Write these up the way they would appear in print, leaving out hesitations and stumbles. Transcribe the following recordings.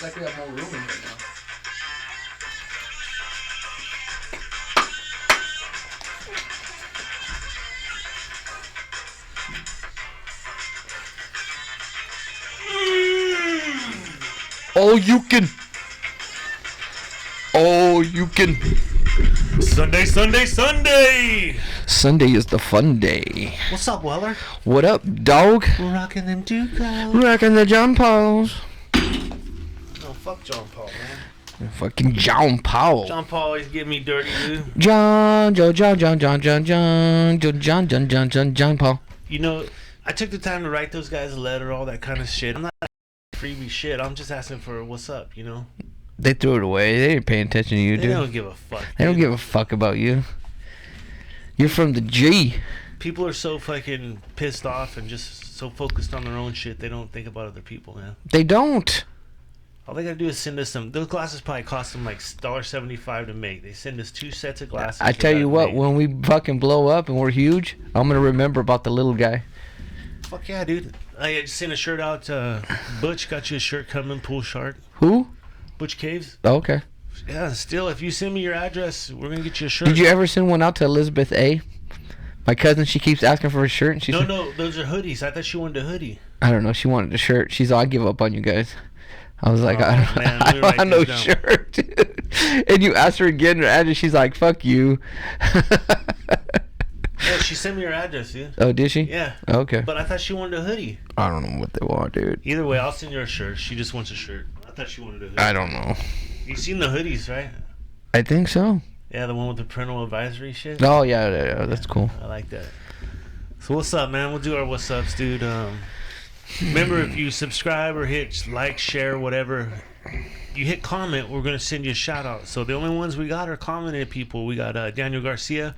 Like we have more room in here now. Oh, you can. Oh, you can. Sunday, Sunday, Sunday. Sunday is the fun day. What's up, Weller? What up, dog? We're rocking them Ducos. Rocking the John Pauls. Oh, fuck John Paul, man. Fucking John Paul. John Paul always get me dirty, dude. John Paul. You know, I took the time to write those guys a letter, all that kind of shit. I'm not freebie shit. I'm just asking for what's up, you know? They threw it away. They ain't paying attention to you, They dude. don't give a fuck. They don't dude. give a fuck about you. You're from the G. People are so fucking pissed off and just so focused on their own shit, they don't think about other people, man. They don't. All they gotta do is send us some. Those glasses probably cost them like $1.75 to make. They send us 2 sets of glasses. I tell you what, when we fucking blow up and we're huge, I'm gonna remember about the little guy. Fuck yeah, dude. I just sent a shirt out. Butch got you a shirt coming, Pool Shark. Who? Butch Caves. Oh, okay. Yeah, still, if you send me your address, we're gonna get you a shirt. Did you ever send one out to Elizabeth A? My cousin, she keeps asking for a shirt, and she said, No, those are hoodies. I thought she wanted a hoodie. I don't know. She wanted a shirt. She's all, I give up on you guys. I was like, Oh, I don't, man, I we don't write have no this shirt, dude. And you asked her again, her address. She's like, fuck you. Yeah, she sent me her address, dude. Oh, did she? Yeah. Okay. But I thought she wanted a hoodie. I don't know what they want, dude. Either way, I'll send you a shirt. She just wants a shirt. I thought she wanted a hoodie. I don't know. You seen the hoodies, right? I think so. Yeah, the one with the parental advisory shit. Oh, yeah, that's cool. I like that. So what's up, man? We'll do our what's ups, dude. Remember, if you subscribe or hit like, share, whatever, you hit comment, we're gonna send you a shout out. So the only ones we got are commented people. We got Daniel Garcia,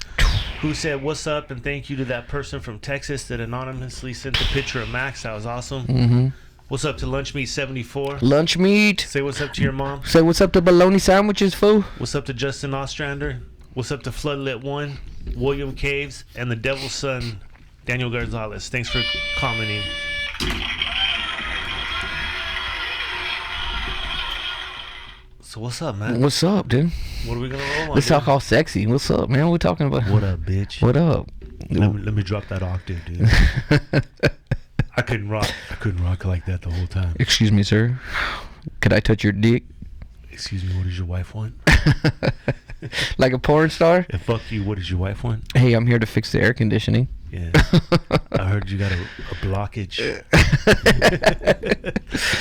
who said what's up and thank you to that person from Texas that anonymously sent the picture of Max. That was awesome. Mm-hmm. What's up to Lunch Meat 74? Lunch meat. Say what's up to your mom. Say what's up to bologna sandwiches, fool. What's up to Justin Ostrander? What's up to Floodlit 1, William Caves, and the Devil's Son, Daniel Gonzalez. Thanks for commenting. So what's up, man? What's up, dude? What are we gonna roll on? Let's dude? talk all sexy. What's up, man? What we talking about? What up, bitch? What up? Let me drop that octave, dude. I couldn't rock like that the whole time. Excuse me, sir. Could I touch your dick? Excuse me, what does your wife want? Like a porn star? And fuck you, what does your wife want? Hey, I'm here to fix the air conditioning. Yeah. I heard you got a blockage.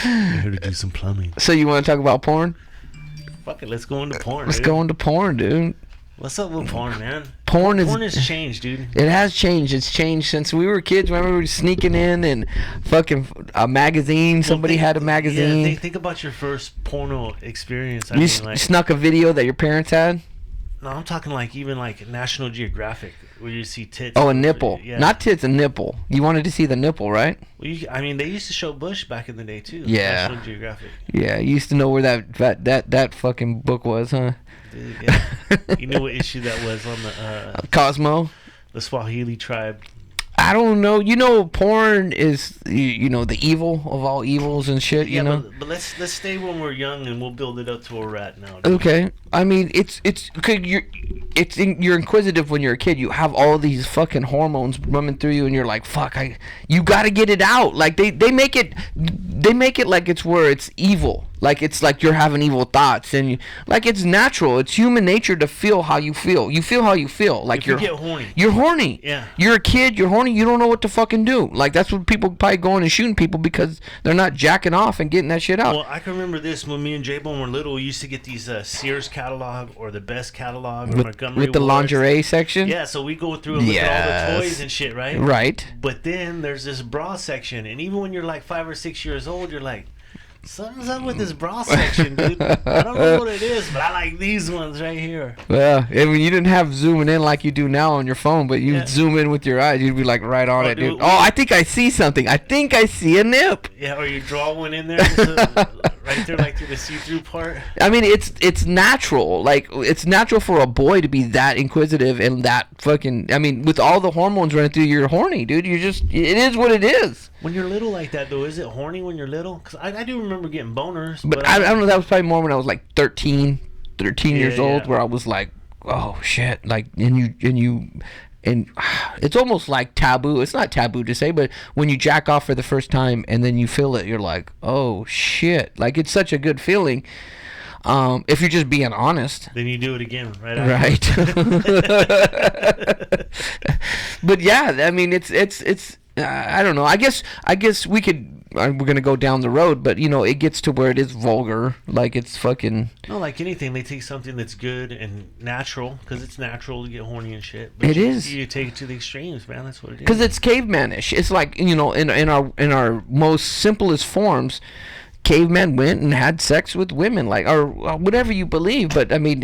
I'm here to do some plumbing. So you want to talk about porn? Fuck it, let's go into porn. Let's dude. go into porn, dude. What's up with porn, man? Porn has changed, dude. It has changed. It's changed since we were kids. Remember, we were sneaking in and fucking a magazine. Somebody had a magazine. Yeah, think about your first porno experience. You snuck a video that your parents had? No, I'm talking like even like National Geographic, where you see tits. Oh, a nipple. Yeah. Not tits, a nipple. You wanted to see the nipple, right? Well, I mean, they used to show Bush back in the day too. Yeah. National Geographic. Yeah, you used to know where that fucking book was, huh? Dude, yeah. You know what issue that was on the Cosmo? The Swahili tribe. I don't know. You know, porn is you know the evil of all evils and shit. You know. But let's stay when we're young and we'll build it up to where we're at now. Dude. Okay. I mean, you're inquisitive when you're a kid. You have all these fucking hormones running through you, and you're like, fuck, you gotta get it out. Like they make it like it's where it's evil. Like it's like you're having evil thoughts, and like it's natural. It's human nature to feel how you feel. You feel how you feel. Like you get horny. You're horny. Yeah. You're a kid. You're horny. You don't know what to fucking do. Like that's what people probably going and shooting people because they're not jacking off and getting that shit out. Well, I can remember this when me and J-Bone were little. We used to get these Sears catalog or the Best catalog or Montgomery with the Ward. lingerie section. Yeah, so we go through and look at all the toys and shit, right? Right. But then there's this bra section, and even when you're like 5 or 6 years old, you're like, something's up with this bra section, dude. I don't know what it is, but I like these ones right here. Well, I mean, you didn't have zooming in like you do now on your phone, but you zoom in with your eyes, you'd be like right on it, dude. I think I see something. I think I see a nip. Yeah, or you draw one in there, Right there, like through the see-through part. I mean, it's natural. Like, it's natural for a boy to be that inquisitive and that fucking. I mean, with all the hormones running through, you're horny, dude. You're just. It is what it is. When you're little like that, though, is it horny when you're little? Because I do remember getting boners. But I don't know. That was probably more when I was like 13 years old, where I was like, oh shit, like, and it's almost like taboo. It's not taboo to say, but when you jack off for the first time and then you feel it, you're like, oh shit. Like, it's such a good feeling. If you're just being honest. Then you do it again, right? But yeah, I mean, it's I don't know. I guess we could. We're gonna go down the road, but it gets to where it is vulgar. Like, it's fucking. No, like anything, they take something that's good and natural, because it's natural to get horny and shit. But it is. You take it to the extremes, man. That's what it is. Because it's cavemanish. It's like, in our most simplest forms, cavemen went and had sex with women, like, or whatever you believe. But I mean,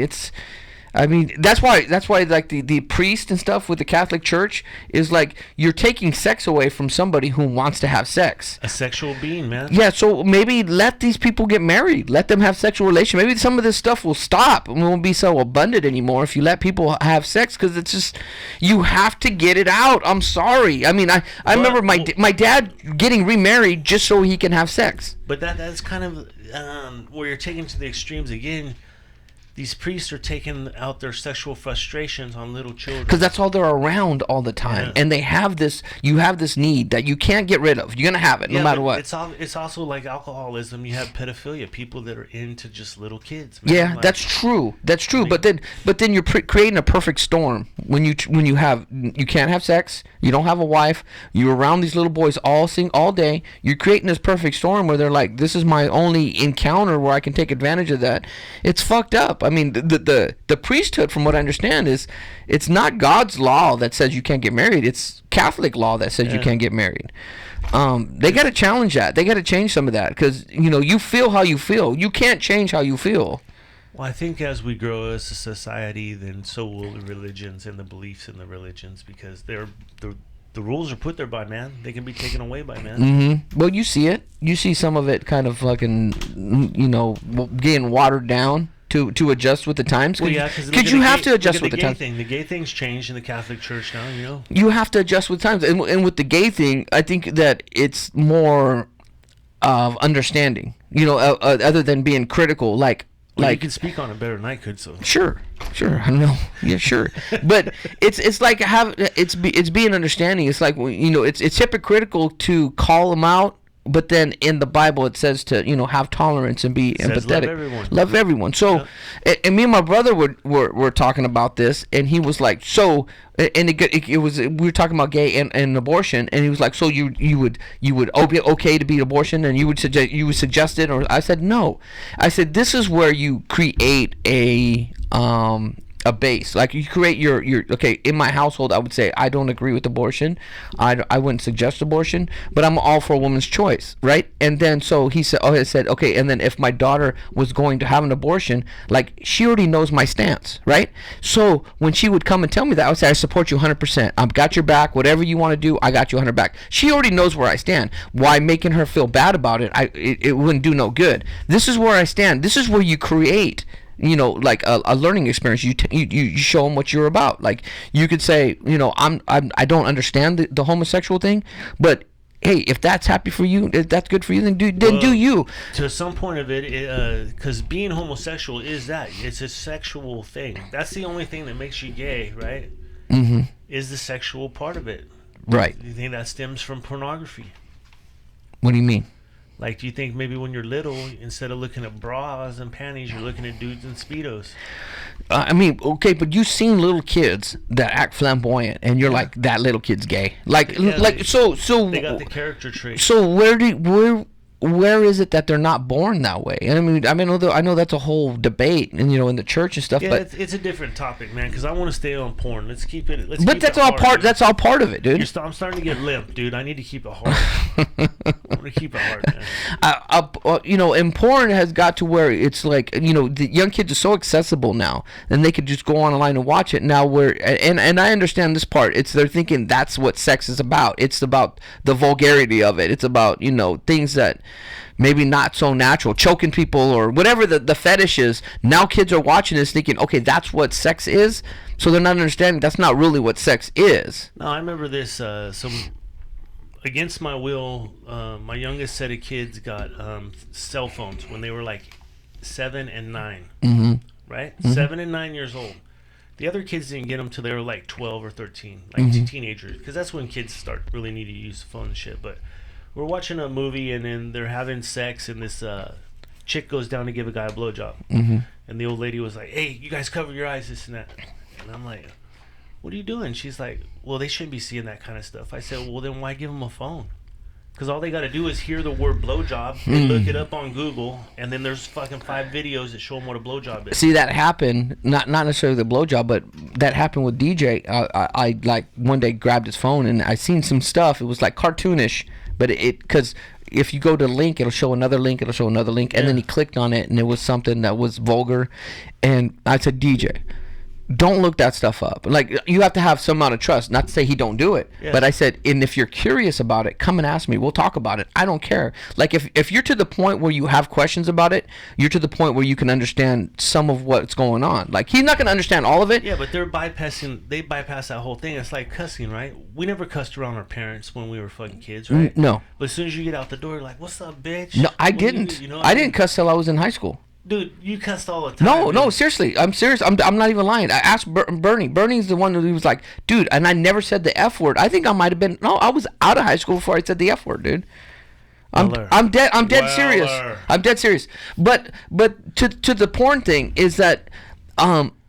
that's why like the priest and stuff with the Catholic Church is like, you're taking sex away from somebody who wants to have sex. A sexual being, man. Yeah, so maybe let these people get married. Let them have sexual relations. Maybe some of this stuff will stop and won't be so abundant anymore if you let people have sex, because it's just, you have to get it out. I'm sorry. I mean, I remember my dad getting remarried just so he can have sex. But that's kind of where you're taking to the extremes again. These priests are taking out their sexual frustrations on little children. Because that's all they're around all the time. Yeah. And they have this, you have this need that you can't get rid of. You're going to have it no matter what. It's also like alcoholism. You have pedophilia, people that are into just little kids. Man. Yeah, like, that's true. That's true. But then you're creating a perfect storm when you can't have sex, you don't have a wife, you're around these little boys all day. You're creating this perfect storm where they're like, this is my only encounter where I can take advantage of that. It's fucked up. I mean, the priesthood, from what I understand, is it's not God's law that says you can't get married. It's Catholic law that says you can't get married. They got to challenge that. They got to change some of that, because you feel how you feel. You can't change how you feel. Well, I think as we grow as a society, then so will the religions and the beliefs in the religions, because the rules are put there by man. They can be taken away by man. Mm-hmm. Well, you see it. You see some of it kind of fucking, getting watered down to adjust with the times. Well, yeah, because you have to adjust with the times. The gay thing's changed in the Catholic Church now. You have to adjust with times, and with the gay thing, I think that it's more of understanding. Other than being critical, like. Well, you can speak on it better than I could, so. Sure. I don't know. Yeah, sure. But it's like it's being understanding. It's like, it's hypocritical to call them out, but then in the Bible it says to have tolerance and be empathetic. Love everyone. So, and me and my brother were talking about this, and he was like, so, and it was, we were talking about gay and abortion, and he was like, so you would be okay to be abortion, and you would suggest it, or I said no. I said, this is where you create a base. Like, you create your okay, in my household, I would say I don't agree with abortion. I wouldn't suggest abortion, but I'm all for a woman's choice, right? And then so he said, okay, and then if my daughter was going to have an abortion, like, she already knows my stance, right? So when she would come and tell me that, I would say, I support you 100%. I've got your back. Whatever you want to do, I got you 100 back. She already knows where I stand. Why making her feel bad about it? It wouldn't do no good. This is where I stand. This is where you create like a learning experience. You show them what you're about. Like, you could say, I don't understand the homosexual thing, but hey, if that's happy for you, if that's good for you, then do you. To some point of it, because being homosexual it's a sexual thing. That's the only thing that makes you gay, right? Mm-hmm. Is the sexual part of it. Right. Do you think that stems from pornography? What do you mean? Like, do you think maybe when you're little, instead of looking at bras and panties, you're looking at dudes in Speedos? I mean, okay, but you've seen little kids that act flamboyant, and you're like, that little kid's gay. So they got the character trait. So where is it that they're not born that way? I mean, I know that's a whole debate, and in the church and stuff. Yeah, but it's a different topic, man. Because I want to stay on porn. Let's keep it. But that's all part. That's all part of it, dude. I'm starting to get limp, dude. I need to keep it hard. I want to keep it hard, man. And porn has got to where it's like, the young kids are so accessible now, and they could just go online and watch it now. And I understand this part. They're thinking that's what sex is about. It's about the vulgarity of it. It's about things that maybe not so natural, choking people or whatever the fetish is. Now kids are watching this thinking, okay, that's what sex is. So they're not understanding that's not really what sex is. No, I remember this. Some against my will, my youngest set of kids got cell phones when they were like 7 and 9. Mm-hmm. Right? Mm-hmm. 7 and 9 years old. The other kids didn't get them till they were like 12 or 13, like teenagers, because that's when kids start really need to use the phone and shit. But we're watching a movie and then they're having sex and this chick goes down to give a guy a blowjob, and the old lady was like, "Hey, you guys cover your eyes, this and that." And I'm like, "What are you doing?" She's like, "Well, they shouldn't be seeing that kind of stuff." I said, "Well, then why give them a phone? Because all they got to do is hear the word blowjob and look it up on Google, and then there's fucking 5 videos that show them what a blowjob is." See, that happened, not necessarily the blowjob, but that happened with DJ. I like one day grabbed his phone and I seen some stuff. It was like cartoonish, but because if you go to the link, it'll show another link, and then he clicked on it and it was something that was vulgar. And I said, DJ, don't look that stuff up. Like, you have to have some amount of trust. Not to say he don't do it, but I said, and if you're curious about it, come and ask me. We'll talk about it. I don't care. Like, if you're to the point where you have questions about it, you're to the point where you can understand some of what's going on. Like, he's not going to understand all of it. Yeah, but they bypass that whole thing. It's like cussing, right? We never cussed around our parents when we were fucking kids, right? No. But as soon as you get out the door, you're like, "What's up, bitch?" No, I didn't. I didn't cuss till I was in high school. Dude, you cussed all the time. No, seriously. I'm serious. I'm not even lying. I asked Bernie. Bernie's the one who was like, dude, and I never said the F word. I think I might have been, no, I was out of high school before I said the F word, dude. I'm dead serious. I'm dead serious. But to the porn thing is that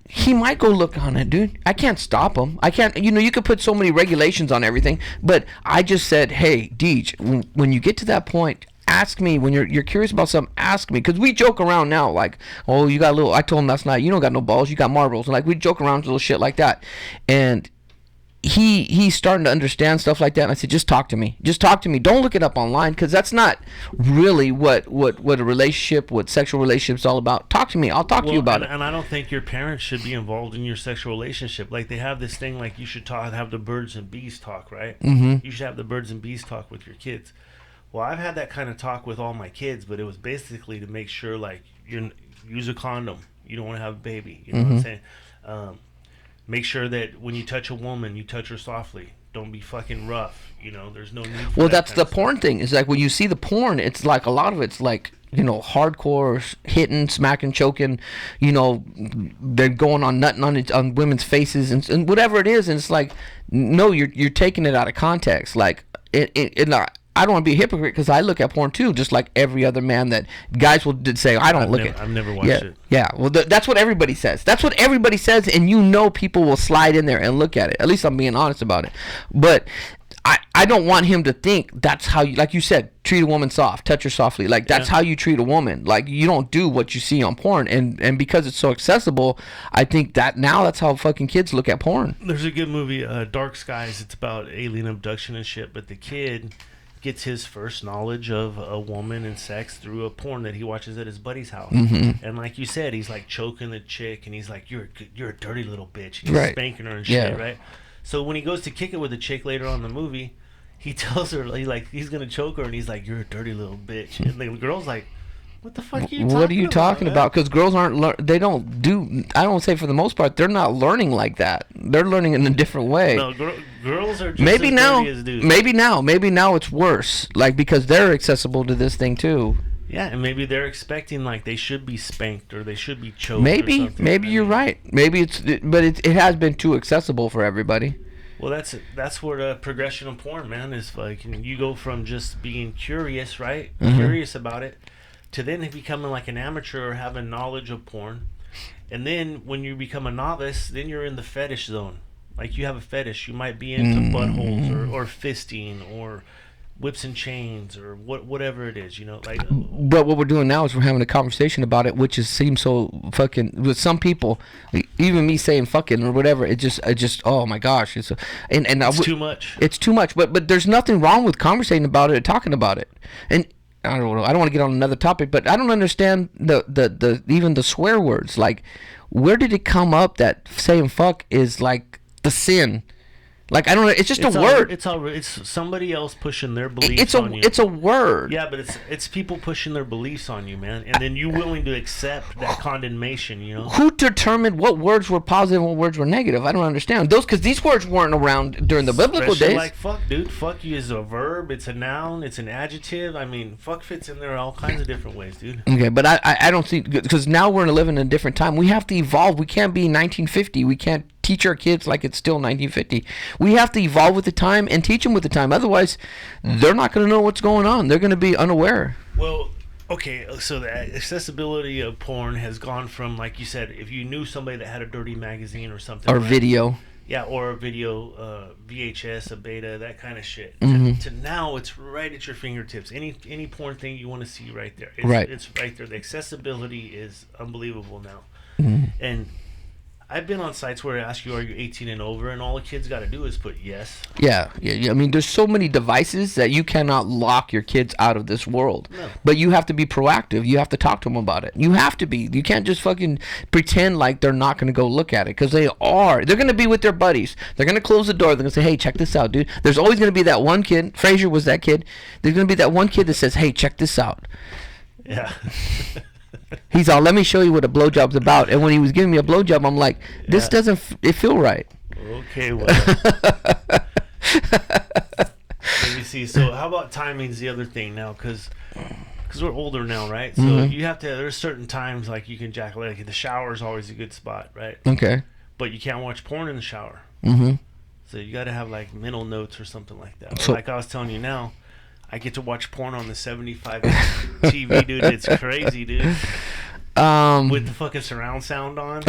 he might go look on it, dude. I can't stop him. I can't, you could put so many regulations on everything, but I just said, hey, Deej, when you get to that point, ask me. When you're curious about something, ask me. Because we joke around now, like, oh, you got a little, I told him last night, you don't got no balls, you got marbles. And like, we joke around with little shit like that. And he's starting to understand stuff like that. And I said, just talk to me. Don't look it up online, because that's not really what a relationship, what sexual relationship's all about. Talk to me. I'll talk to you about it. And I don't think your parents should be involved in your sexual relationship. Like, they have this thing, like, you should have the birds and bees talk, right? You should have the birds and bees talk with your kids. Well, I've had that kind of talk with all my kids, but it was basically to make sure, like, you use a condom. You don't want to have a baby. You know what I'm saying? Make sure that when you touch a woman, you touch her softly. Don't be fucking rough. There's no need for Well, that that's kind the of porn stuff. thing. It's like when you see the porn, it's like a lot of it's like, hardcore hitting, smacking, choking, they're going on nutting on women's faces and whatever it is. And it's like, no, you're taking it out of context. Like, I don't want to be a hypocrite, because I look at porn too, just like every other man that guys will say, I don't look at. I've never watched it. Yeah, well, that's what everybody says. And people will slide in there and look at it. At least I'm being honest about it. But I don't want him to think that's how you, like you said, treat a woman soft, touch her softly. Like, that's how you treat a woman. Like, you don't do what you see on porn. And because it's so accessible, I think that now that's how fucking kids look at porn. There's a good movie, Dark Skies. It's about alien abduction and shit, but the kid gets his first knowledge of a woman and sex through a porn that he watches at his buddy's house. And like you said, he's like choking the chick, and he's like, you're a dirty little bitch. And he's spanking her and shit, right? So when he goes to kick it with the chick later on in the movie, he tells her, he's gonna choke her, and he's like, you're a dirty little bitch. And the girl's like, what the fuck are you talking about? What are you talking about? Because girls they don't do, I don't say for the most part, they're not learning like that. They're learning in a different way. No, girls are just maybe as now, dirty as dudes. Maybe now it's worse. Like, because they're accessible to this thing too. Yeah, and maybe they're expecting, like, they should be spanked or they should be choked. Maybe or something. you're right. Maybe it has been too accessible for everybody. Well, that's where the progression of porn, man, is like, you go from just being curious, right? Curious about it, to then becoming like an amateur or having knowledge of porn. And then when you become a novice, then you're in the fetish zone. Like, you have a fetish. You might be into buttholes or fisting or whips and chains or whatever it is, like. But what we're doing now is we're having a conversation about it, which seems so fucking, with some people, even me saying fucking or whatever, it just oh my gosh, it's too much. It's too much. But there's nothing wrong with conversating about it or talking about it. And I don't know, I don't want to get on another topic, but I don't understand the even the swear words. Like, where did it come up that saying fuck is like the sin? Like, I don't know. It's just a word. It's somebody else pushing their beliefs on you. It's a word. Yeah, but it's people pushing their beliefs on you, man. And then you willing to accept that condemnation, you know? Who determined what words were positive and what words were negative? I don't understand. Because these words weren't around during the biblical Especially days. like fuck, dude. Fuck you is a verb. It's a noun. It's an adjective. I mean, fuck fits in there all kinds of different ways, dude. Okay, but I don't see, because now we're living in a different time. We have to evolve. We can't be 1950. We can't teach our kids like it's still 1950. We have to evolve with the time and teach them with the time. Otherwise, they're not going to know what's going on. They're going to be unaware. Well, okay, so the accessibility of porn has gone from, like you said, if you knew somebody that had a dirty magazine or something. Or video. Yeah, or a video, VHS, a beta, that kind of shit. To now, it's right at your fingertips. Any porn thing you want to see right there. It's right there. The accessibility is unbelievable now. And I've been on sites where I ask you, are you 18 and over? And all the kids got to do is put yes. Yeah. I mean, there's so many devices that you cannot lock your kids out of this world. No. But you have to be proactive. You have to talk to them about it. You have to be. You can't just fucking pretend like they're not going to go look at it, because they are. They're going to be with their buddies. They're going to close the door. They're going to say, hey, check this out, dude. There's always going to be that one kid. Frazier was that kid. There's going to be that one kid that says, hey, check this out. Yeah. He's all, let me show you what a blowjob's about. And when he was giving me a blowjob, I'm like, this doesn't it feel right. Okay, well. Let me see. So how about timing's the other thing now? Because we're older now, right? So you have to, there's certain times like you can jack, like the shower is always a good spot, right? Okay. But you can't watch porn in the shower. So you got to have like mental notes or something like that. So, like I was telling you now, I get to watch porn on the 75 TV, dude. It's crazy, dude. With the fucking surround sound on.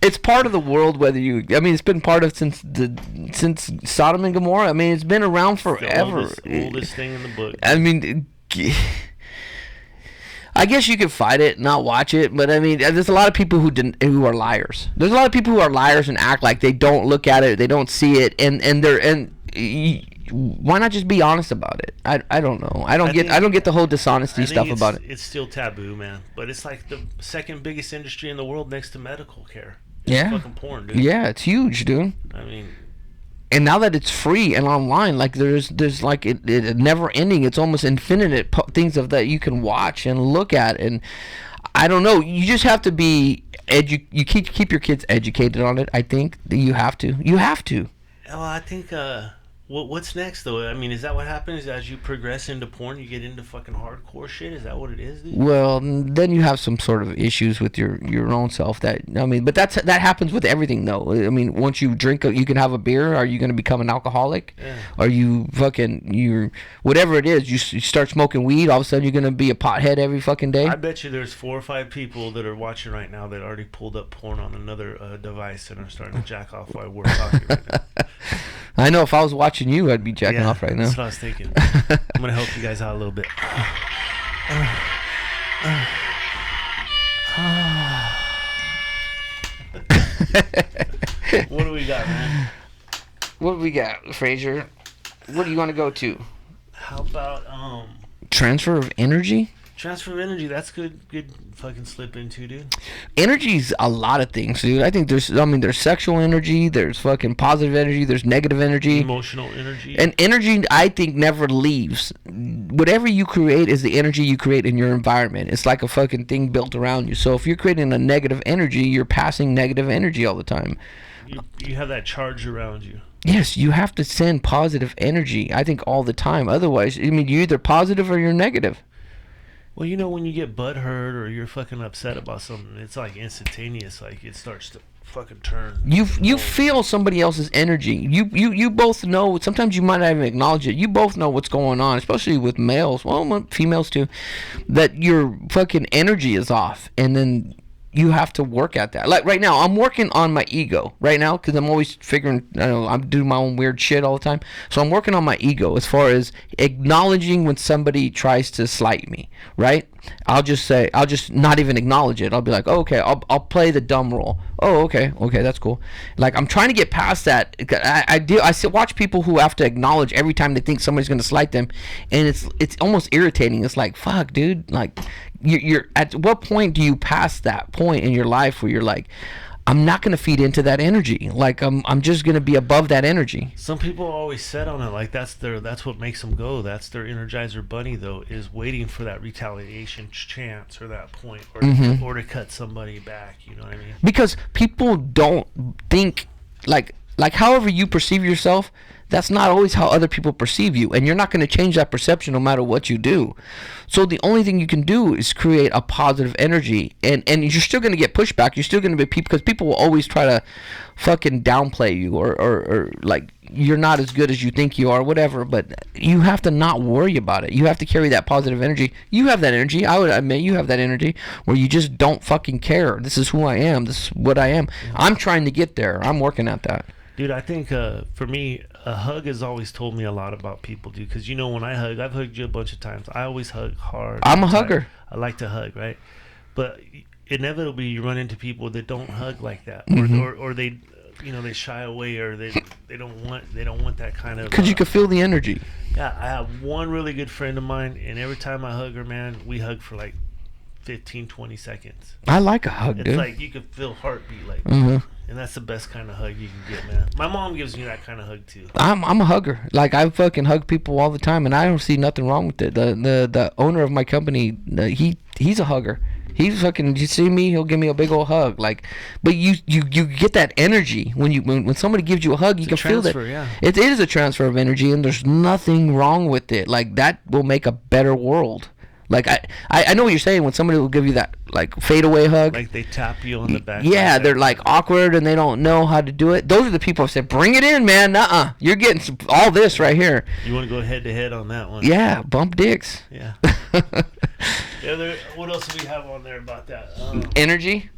It's part of the world, whether you. I mean, it's been part of since Sodom and Gomorrah. I mean, it's been around forever. The oldest thing in the book. I mean, I guess you could fight it, not watch it, but I mean, there's a lot of people who are liars. There's a lot of people who are liars and act like they don't look at it, they don't see it, and why not just be honest about it? I don't know. I don't get the whole dishonesty stuff about it. It's still taboo, man. But it's like the second biggest industry in the world next to medical care. It's fucking porn, dude. Yeah, it's huge, dude. I mean, and now that it's free and online, like there's like it never ending. It's almost infinite things that you can watch and look at, and I don't know. You just have to be you keep your kids educated on it. I think that you have to. Well, I think. What's next though? I mean, is that what happens as you progress into porn? You get into fucking hardcore shit. Is that what it is, dude? Well, then you have some sort of issues with your own self. That but that happens with everything, though. I mean, once you drink, you can have a beer. Are you going to become an alcoholic? Yeah. Are you you're whatever it is? You start smoking weed. All of a sudden, you're going to be a pothead every fucking day. I bet you there's 4 or 5 people that are watching right now that already pulled up porn on another device and are starting to jack off while we're talking right now. I know if I was watching you, I'd be jacking off right now. That's what I was thinking. I'm going to help you guys out a little bit. What do we got, man? What do we got, Frazier? What do you want to go to? How about transfer of energy? Transfer of energy, that's good fucking slip into, dude. Energy's a lot of things, dude. I think there's sexual energy, there's fucking positive energy, there's negative energy. Emotional energy. And energy, I think, never leaves. Whatever you create is the energy you create in your environment. It's like a fucking thing built around you. So if you're creating a negative energy, you're passing negative energy all the time. You have that charge around you. Yes, you have to send positive energy, I think, all the time. Otherwise, I mean, you're either positive or you're negative. Well, you know, when you get butthurt or you're fucking upset about something, it's like instantaneous. Like it starts to fucking turn. You feel somebody else's energy. You both know. Sometimes you might not even acknowledge it. You both know what's going on, especially with males. Well, females too. That your fucking energy is off, and then you have to work at that. Like right now, I'm working on my ego right now because I'm always figuring, I don't know, I'm doing my own weird shit all the time. So I'm working on my ego as far as acknowledging when somebody tries to slight me, right? I'll just not even acknowledge it. I'll be like, oh, okay, I'll play the dumb role. Oh, okay, that's cool. Like I'm trying to get past that. I watch people who have to acknowledge every time they think somebody's gonna slight them, and it's almost irritating. It's like, fuck, dude. Like you're at what point do you pass that point in your life where you're like, I'm not gonna feed into that energy. Like I'm just gonna be above that energy. Some people always set on it like that's what makes them go. That's their Energizer Bunny though, is waiting for that retaliation chance or that point, or or to cut somebody back. You know what I mean? Because people don't think like however you perceive yourself, that's not always how other people perceive you, and you're not going to change that perception no matter what you do. So the only thing you can do is create a positive energy, and you're still going to get pushback. You're still going to be people, because people will always try to fucking downplay you, or like you're not as good as you think you are, whatever. But you have to not worry about it. You have to carry that positive energy. You have that energy. I would admit you have that energy where you just don't fucking care. This is who I am. This is what I am. I'm trying to get there. I'm working at that. Dude, I think for me, a hug has always told me a lot about people, dude. Because you know, when I hug, I've hugged you a bunch of times. I always hug hard. I'm a hugger. I like to hug, right? But inevitably, you run into people that don't hug like that, or they, you know, they shy away, or they don't want that kind of. Because you can feel the energy. Yeah, I have one really good friend of mine, and every time I hug her, man, we hug for like 15, 20 seconds. I like a hug, it's dude. It's like you can feel heartbeat, like. And that's the best kind of hug you can get, man. My mom gives me that kind of hug too. I'm a hugger. Like, I fucking hug people all the time, and I don't see nothing wrong with it. The owner of my company, he's a hugger. He's fucking. You see me? He'll give me a big old hug. Like, but you get that energy when somebody gives you a hug. You can feel that. Yeah. It is a transfer of energy, and there's nothing wrong with it. Like, that will make a better world. Like, I know what you're saying when somebody will give you that like fadeaway hug. Like they tap you on the back. Yeah, they're like awkward and they don't know how to do it. Those are the people who say, "Bring it in, man." Nuh-uh. You're getting all this right here. You want to go head to head on that one? Yeah, bump dicks. Yeah. What else do we have on there about that? Energy.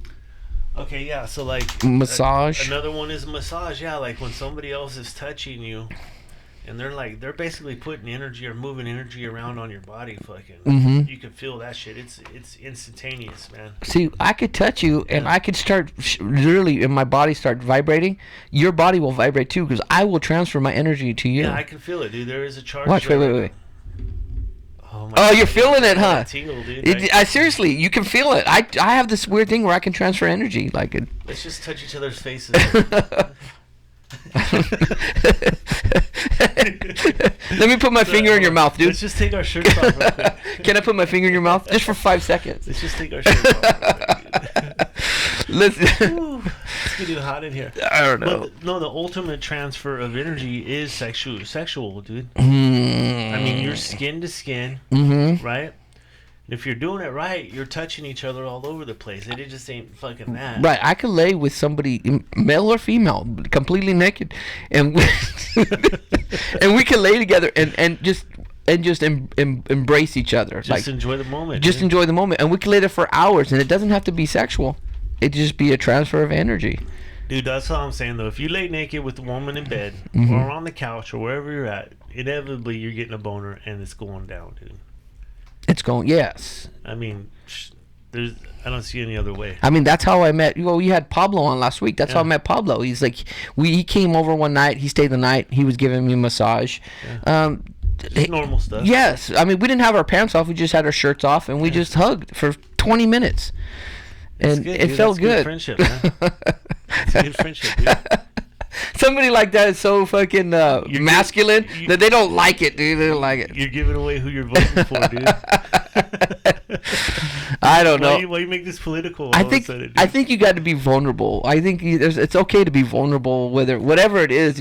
Okay, yeah. So like massage. Another one is massage. Yeah, like when somebody else is touching you. And they're basically putting energy or moving energy around on your body, fucking. You can feel that shit. It's instantaneous, man. See, I could touch you, and I could start literally, and my body start vibrating. Your body will vibrate too, because I will transfer my energy to you. Yeah, I can feel it, dude. There is a charge. Watch, wait. Oh, you're feeling it, huh? Tingle, dude. I seriously, you can feel it. I have this weird thing where I can transfer energy, like it. Let's just touch each other's faces. Let me put my finger in your mouth, dude. Let's just take our shirts off real quick. Can I put my finger in your mouth? Just for 5 seconds. Let's just take our shirts off real quick. It's getting hot in here. I don't know. But no, the ultimate transfer of energy is sexual, dude. I mean, you're skin to skin, right? If you're doing it right, you're touching each other all over the place. It just ain't fucking that. Right. I could lay with somebody, male or female, completely naked, and we, and we can lay together and just embrace each other. Just enjoy the moment. Just enjoy the moment, and we can lay there for hours, and it doesn't have to be sexual. It just be a transfer of energy. Dude, that's all I'm saying though. If you lay naked with a woman in bed or on the couch or wherever you're at, inevitably you're getting a boner and it's going down, dude. It's going, yes. I mean, I don't see any other way. I mean, that's how I met. Well, we had Pablo on last week. That's how I met Pablo. He's like, he came over one night. He stayed the night. He was giving me a massage. Yeah. Just normal stuff. Yes. I mean, we didn't have our pants off. We just had our shirts off, and we just hugged for 20 minutes. And good, it dude. felt That's good. Friendship, man. It's a good friendship, dude. Somebody like that is so fucking masculine that they don't like it, dude. They don't like it. You're giving away who you're voting for, dude. I don't know. Why you make this political? I think you got to be vulnerable. I think it's okay to be vulnerable, whatever it is.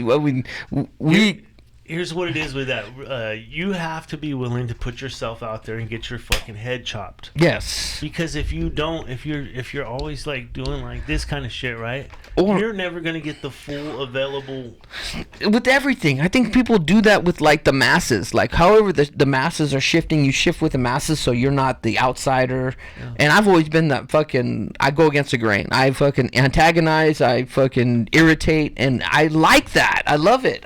Here's what it is with that. You have to be willing to put yourself out there and get your fucking head chopped. Yes. Because if you don't, if you're always like doing like this kind of shit, right? You're never gonna get the full available. With everything, I think people do that with like the masses. Like, however the masses are shifting, you shift with the masses, so you're not the outsider. Yeah. And I've always been that fucking. I go against the grain. I fucking antagonize. I fucking irritate, and I like that. I love it.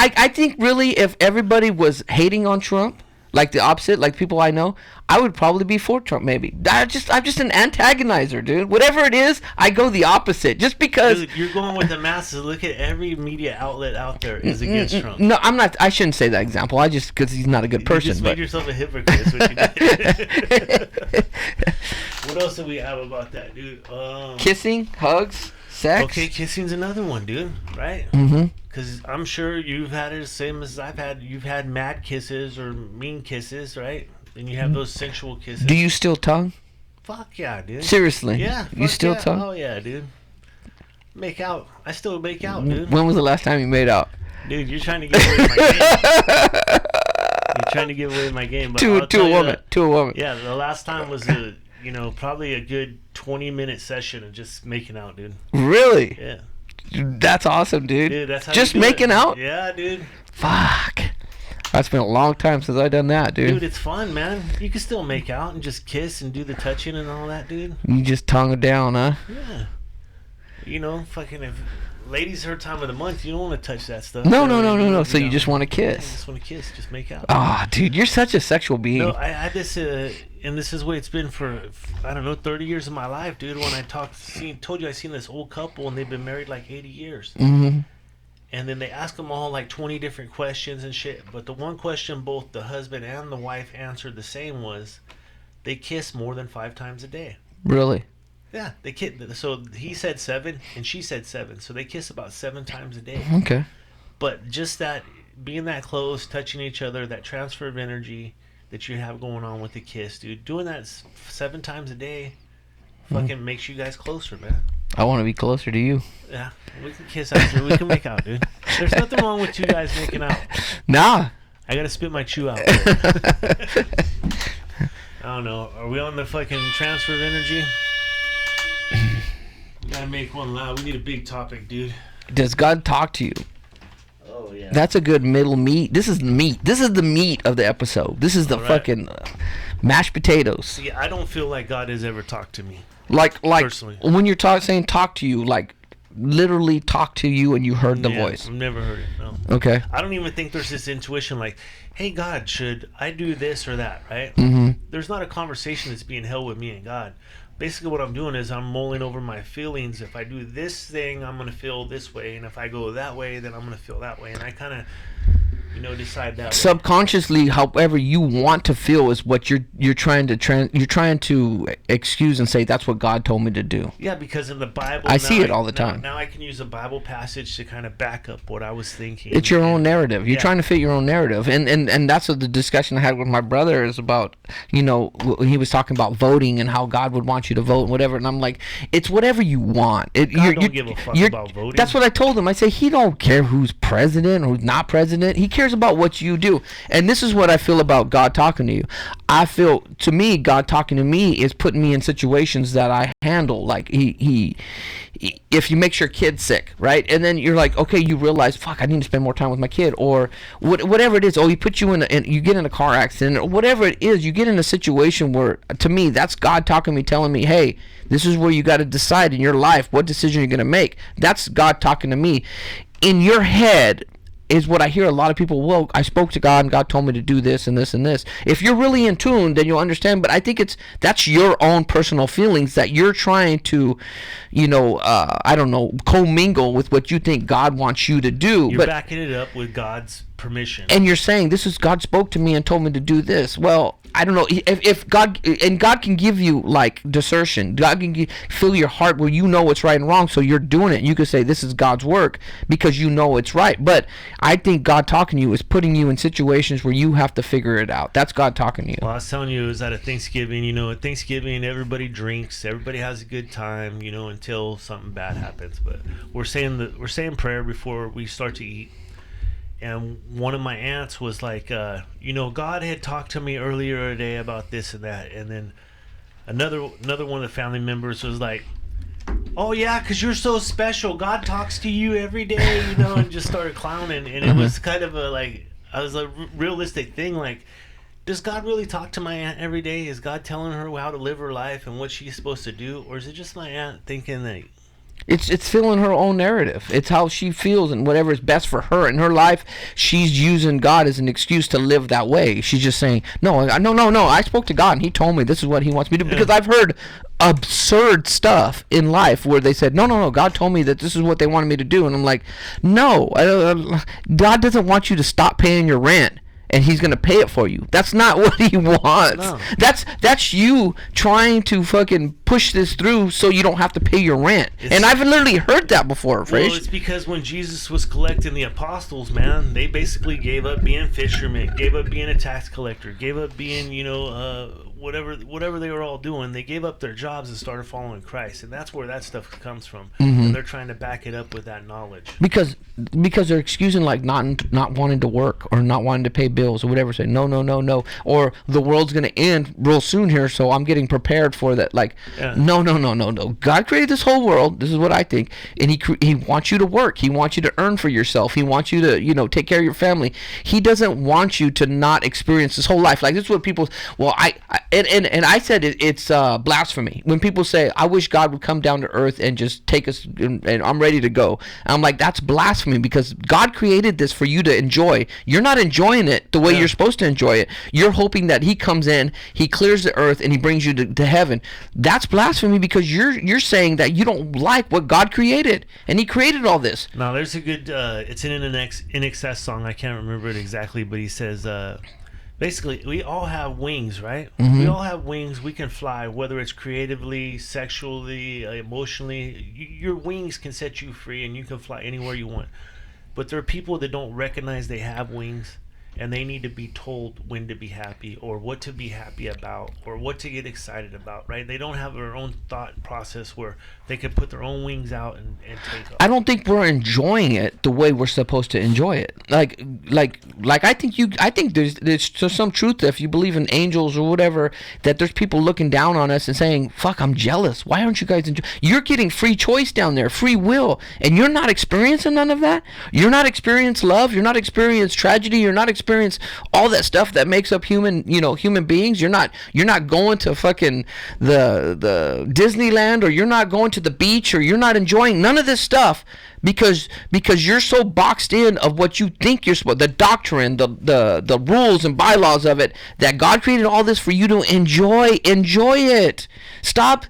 I think really if everybody was hating on Trump, like the opposite, like people I know, I would probably be for Trump maybe. I'm just an antagonizer, dude. Whatever it is, I go the opposite. Just because... Dude, you're going with the masses. Look at every media outlet out there is against Trump. No, I'm not. I shouldn't say that example. I just... Because he's not a good person. You just made yourself a hypocrite is what you did. What else do we have about that, dude? Kissing, hugs, sex. Okay, kissing's another one, dude. Right? Mm-hmm. Because I'm sure you've had it the same as I've had. You've had mad kisses or mean kisses, right? And you have those sensual kisses. Do you still tongue? Fuck yeah, dude. Seriously? Yeah. You still yeah. tongue? Oh yeah, dude. Make out. I still make out, dude. When was the last time you made out? Dude, you're trying to give away my game. You're trying to give away my game. But To a woman. To a woman. Yeah, the last time was probably a good 20-minute session of just making out, dude. Really? Yeah. That's awesome, dude. Dude, that's how just you do making it. out? Yeah, dude. Fuck. That's been a long time since I done that, dude. Dude, it's fun, man. You can still make out and just kiss and do the touching and all that, dude. You just tongue it down, huh? Yeah. Fucking if ladies her time of the month, you don't want to touch that stuff. No. So you just want to Yeah, you kiss. just want to kiss, just make out. Ah, dude, you're such a sexual being. No, I had this, and this is the way it's been for, I don't know, 30 years of my life, dude. When I told you I seen this old couple, and they've been married like 80 years. Mm-hmm. And then they ask them all like 20 different questions and shit. But the one question both the husband and the wife answered the same was, they kiss more than 5 times a day. Really? Yeah, they kiss. So he said 7, and she said 7. So they kiss about 7 times a day. Okay. But just that, being that close, touching each other, that transfer of energy that you have going on with the kiss, dude. Doing that 7 times a day fucking makes you guys closer, man. I want to be closer to you. Yeah, we can kiss after. We can make out, dude. There's nothing wrong with you guys making out. Nah. I gotta spit my chew out. I don't know. Are we on the fucking transfer of energy? We gotta make one loud. We need a big topic, dude. Does God talk to you? Oh yeah. That's a good middle meat. This is the meat. This is the meat of the episode. This is the All right. fucking mashed potatoes. See, I don't feel like God has ever talked to me. Like Personally. when you're saying talk to you, like literally talk to you and you heard the voice. I've never heard it. No. Okay. I don't even think there's this intuition like, hey God, should I do this or that, right? Mm-hmm. There's not a conversation that's being held with me and God. Basically what I'm doing is I'm mulling over my feelings. If I do this thing, I'm going to feel this way. And if I go that way, then I'm going to feel that way. And I kind of, decide that way. Subconsciously, however you want to feel is what you're trying to excuse and say that's what God told me to do. Yeah, because in the Bible, I see it all the time. Now I can use a Bible passage to kind of back up what I was thinking. It's your own narrative. You're Yeah. trying to fit your own narrative, and that's what the discussion I had with my brother is about. When he was talking about voting and how God would want you to vote and whatever, and I'm like, it's whatever you want. God don't give a fuck about voting. That's what I told him. I say he don't care who's president or who's not president. He cares about what you do. And this is what I feel about God talking to you. I feel, to me, God talking to me is putting me in situations that I handle. Like he if you make your kid sick, right? And then you're like, okay, you realize, fuck, I need to spend more time with my kid, or whatever it is. Oh, he put you you get in a car accident, or whatever it is. You get in a situation where, to me, that's God talking to me, telling me, hey, this is where you got to decide in your life what decision you're going to make. That's God talking to me. In your head is what I hear a lot of people, well, I spoke to God and God told me to do this and this and this. If you're really in tune, then you'll understand. But I think that's your own personal feelings that you're trying to, commingle with what you think God wants you to do. You're backing it up with God's permission. And you're saying, this is God spoke to me and told me to do this. Well, I don't know if God can give you like discernment. God can fill your heart where you know what's right and wrong, so you're doing it. You can say this is God's work because you know it's right. But I think God talking to you is putting you in situations where you have to figure it out. That's God talking to you. Well, I was telling you, it was at a Thanksgiving. At Thanksgiving, everybody drinks, everybody has a good time, until something bad happens. But we're saying prayer before we start to eat. And one of my aunts was like, God had talked to me earlier today about this and that. And then another one of the family members was like, oh yeah, because you're so special. God talks to you every day, and just started clowning. And it was kind of a realistic thing. Like, does God really talk to my aunt every day? Is God telling her how to live her life and what she's supposed to do? Or is it just my aunt thinking that... It's filling her own narrative. It's how she feels and whatever is best for her in her life. She's using God as an excuse to live that way. She's just saying, no. I spoke to God and He told me this is what He wants me to do. Because I've heard absurd stuff in life where they said, no, God told me that this is what they wanted me to do. And I'm like, no, God doesn't want you to stop paying your rent and he's gonna pay it for you. That's not what he wants. No. That's you trying to fucking push this through so you don't have to pay your rent. And I've literally heard that before, Frisch. Well, it's because when Jesus was collecting the apostles, man, they basically gave up being fishermen, gave up being a tax collector, gave up being, whatever they were all doing. They gave up their jobs and started following Christ, and that's where that stuff comes from. And they're trying to back it up with that knowledge. Because they're excusing like not wanting to work or not wanting to pay bills or whatever. Say no, or the world's gonna end real soon here, so I'm getting prepared for that. Like, no. God created this whole world. This is what I think, and he wants you to work. He wants you to earn for yourself. He wants you to take care of your family. He doesn't want you to not experience this whole life. Like, this is what people. Well, and I said it's blasphemy when people say, I wish God would come down to earth and just take us and I'm ready to go. And I'm like, that's blasphemy, because God created this for you to enjoy. You're not enjoying it the way you're supposed to enjoy it. You're hoping that he comes in, he clears the earth, and he brings you to heaven. That's blasphemy, because you're saying that you don't like what God created, and he created all this. Now, there's a good it's an In Excess song. I can't remember it exactly, but he says basically, we all have wings, right? We all have wings. We can fly, whether it's creatively, sexually, emotionally. Your wings can set you free, and you can fly anywhere you want. But there are people that don't recognize they have wings, and they need to be told when to be happy, or what to be happy about, or what to get excited about, right? They don't have their own thought process where they can put their own wings out and take off. I don't think we're enjoying it the way we're supposed to enjoy it. Like I think there's some truth if you believe in angels or whatever, that there's people looking down on us and saying, fuck, I'm jealous. Why aren't you guys enjoying? You're getting free choice down there, free will, and you're not experiencing none of that. You're not experiencing love. You're not experiencing tragedy. You're not experiencing all that stuff that makes up human beings. You're not going to fucking the Disneyland, or you're not going to the beach, or you're not enjoying none of this stuff because you're so boxed in of what you think you're supposed, the doctrine, the rules and bylaws of it, that God created all this for you to enjoy it. Stop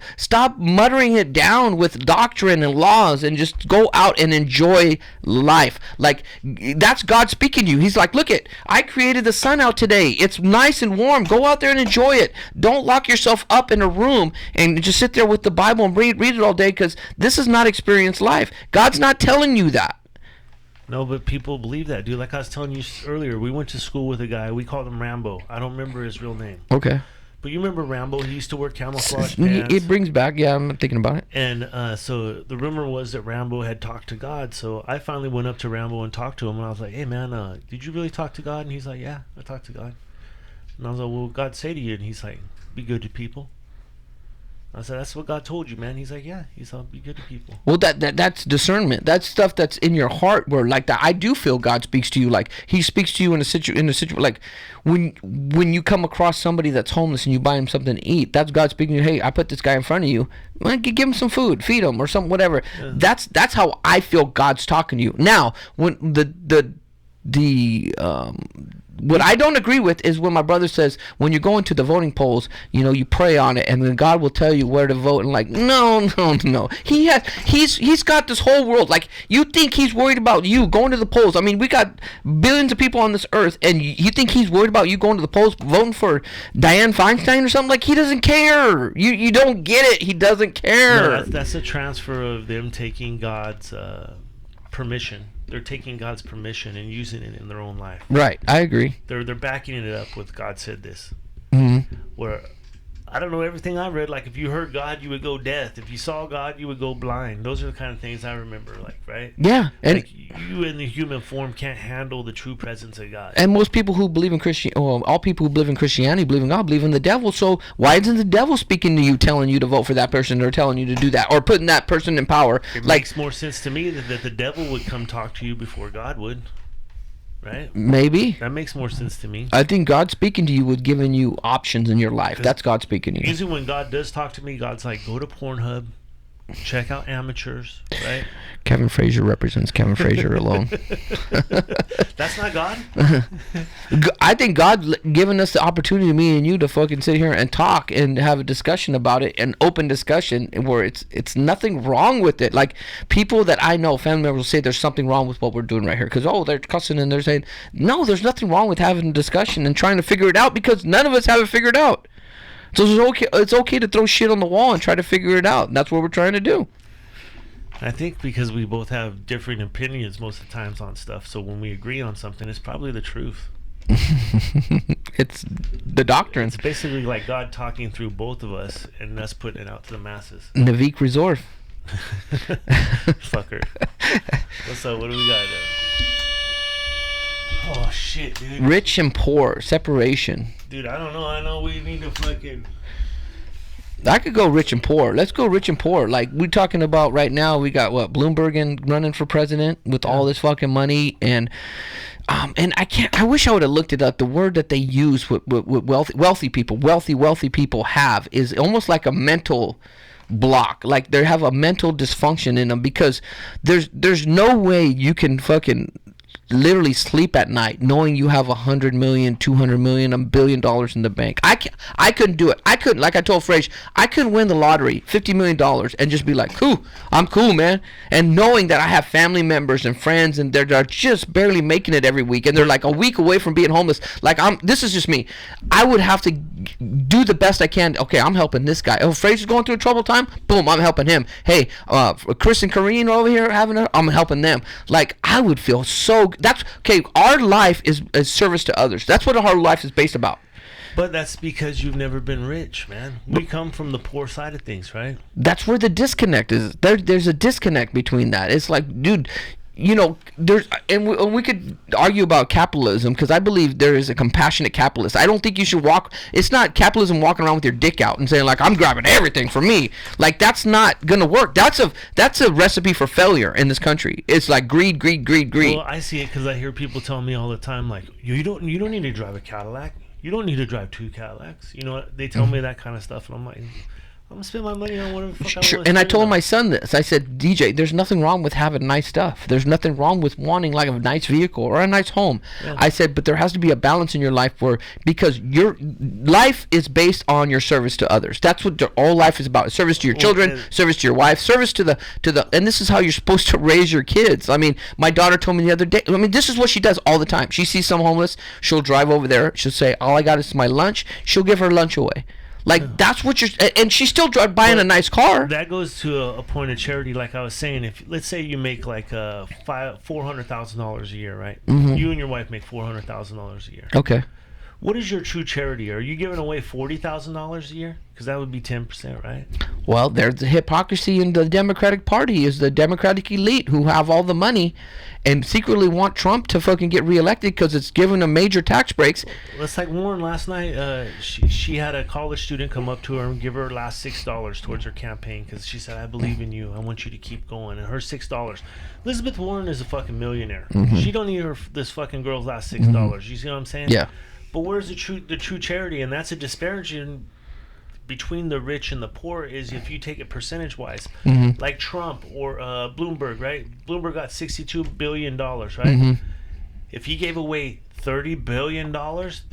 muttering it down with doctrine and laws, and just go out and enjoy life. Like, that's God speaking to you. He's like, look I created the sun out today. It's nice and warm. Go out there and enjoy it. Don't lock yourself up in a room and just sit there with the Bible and read it all day, because this is not experienced life. God's not telling you that. No, but people believe that, dude. Like I was telling you earlier, we went to school with a guy. We called him Rambo. I don't remember his real name. Okay. But you remember Rambo? He used to wear camouflage pants. It brings back, yeah, I'm thinking about it. And so the rumor was that Rambo had talked to God. So I finally went up to Rambo and talked to him. And I was like, hey, man, did you really talk to God? And he's like, yeah, I talked to God. And I was like, well, what did God say to you? And he's like, be good to people. I said, that's what God told you, man. He's like, yeah. He's like, be good to people. Well, that's discernment. That's stuff that's in your heart, where like that. I do feel God speaks to you. Like, he speaks to you in a situation. Like when you come across somebody that's homeless and you buy him something to eat, that's God speaking to you. Hey, I put this guy in front of you. Well, give him some food, feed him, or something, whatever. Yeah. That's how I feel God's talking to you. Now, when what I don't agree with is when my brother says, when you're going to the voting polls, you pray on it, and then God will tell you where to vote. And like, no. He's got this whole world. Like, you think he's worried about you going to the polls? I mean, we got billions of people on this earth, and you think he's worried about you going to the polls, voting for Dianne Feinstein or something? Like, he doesn't care. You don't get it. He doesn't care. No, that's a transfer of them taking God's permission. They're taking God's permission and using it in their own life. Right, I agree. They're backing it up with God said this. Mm-hmm. Where I don't know, everything I read, like if you heard God, you would go deaf. If you saw God, you would go blind. Those are the kind of things I remember, like, right? Yeah. And like, you in the human form can't handle the true presence of God. And most people who believe in all people who believe in Christianity, believe in God, believe in the devil. So why isn't the devil speaking to you, telling you to vote for that person, or telling you to do that, or putting that person in power? It makes more sense to me that the devil would come talk to you before God would. Right? Maybe. That makes more sense to me. I think God speaking to you with giving you options in your life. That's God speaking to you. Usually when God does talk to me, God's like, go to Pornhub, check out amateurs, right? Kevin Frazier represents Kevin Frazier alone. That's not God? I think God giving us the opportunity, me and you, to fucking sit here and talk and have a discussion about it, an open discussion where it's nothing wrong with it. Like, people that I know, family members will say there's something wrong with what we're doing right here because, oh, they're cussing and they're saying, no, there's nothing wrong with having a discussion and trying to figure it out because none of us have it figured out. So it's okay to throw shit on the wall and try to figure it out. And that's what we're trying to do. I think because we both have different opinions most of the times on stuff, so when we agree on something, it's probably the truth. It's the doctrine. It's basically like God talking through both of us and us putting it out to the masses. Navik Resorve. Fucker. What's up? What do we got there? Oh, shit, dude. Rich and poor. Separation. Dude, I don't know. I know we need to fucking... I could go rich and poor. Let's go rich and poor. Like, we're talking about right now, we got Bloomberg running for president with all this fucking money, and I wish I would have looked it up. The word that they use with wealthy people have is almost like a mental block. Like, they have a mental dysfunction in them because there's no way you can fucking literally sleep at night knowing you have $100 million, $200 million, $1 billion in the bank. I couldn't do it. I couldn't, like I told Frage, I couldn't win the lottery, $50 million, and just be like, cool, I'm cool, man. And knowing that I have family members and friends and they're just barely making it every week and they're like a week away from being homeless. Like, this is just me. I would have to do the best I can. Okay, I'm helping this guy. Oh, Fraser's going through a troubled time. Boom, I'm helping him. Hey, Chris and Kareen over here I'm helping them. Like, I would feel so. That's okay. Our life is service to others. That's what our life is based about. But that's because you've never been rich, man. We come from the poor side of things, right? That's where the disconnect is. There's a disconnect between that. It's like, dude, you know, there's, and we could argue about capitalism because I believe there is a compassionate capitalist. I don't think you should it's not capitalism walking around with your dick out and saying like, I'm grabbing everything for me. Like, that's not gonna work. That's a recipe for failure in this country. It's like greed. Well, I see it because I hear people tell me all the time like, you don't need to drive a Cadillac. You don't need to drive 2 Cadillacs. You know, they tell me that kind of stuff, and I'm like, I'm gonna spend my money on whatever the fuck I want. And I told my son this. I said, DJ, there's nothing wrong with having nice stuff. There's nothing wrong with wanting like a nice vehicle or a nice home. Yeah. I said, but there has to be a balance in your life because your life is based on your service to others. That's what all life is about. Service to your children, service to your wife, service to the and this is how you're supposed to raise your kids. I mean, my daughter told me the other day, I mean, this is what she does all the time. She sees some homeless, she'll drive over there, she'll say, all I got is my lunch. She'll give her lunch away. Like, that's what and she's still buying a nice car. That goes to a point of charity, like I was saying. If let's say you make like $400,000 a year, right? Mm-hmm. You and your wife make $400,000 a year. Okay. What is your true charity? Are you giving away $40,000 a year? Because that would be 10%, right? Well, there's the hypocrisy in the Democratic Party. Is the Democratic elite who have all the money and secretly want Trump to fucking get reelected because it's giving them major tax breaks. It's like Warren last night. She had a college student come up to her and give her last $6 towards her campaign because she said, I believe in you. I want you to keep going. And her $6. Elizabeth Warren is a fucking millionaire. Mm-hmm. She don't need this fucking girl's last $6. Mm-hmm. You see what I'm saying? Yeah. But where's the true charity? And that's a disparaging between the rich and the poor is if you take it percentage wise, mm-hmm. like Trump or Bloomberg, right? Bloomberg got $62 billion, right? Mm-hmm. If he gave away $30 billion,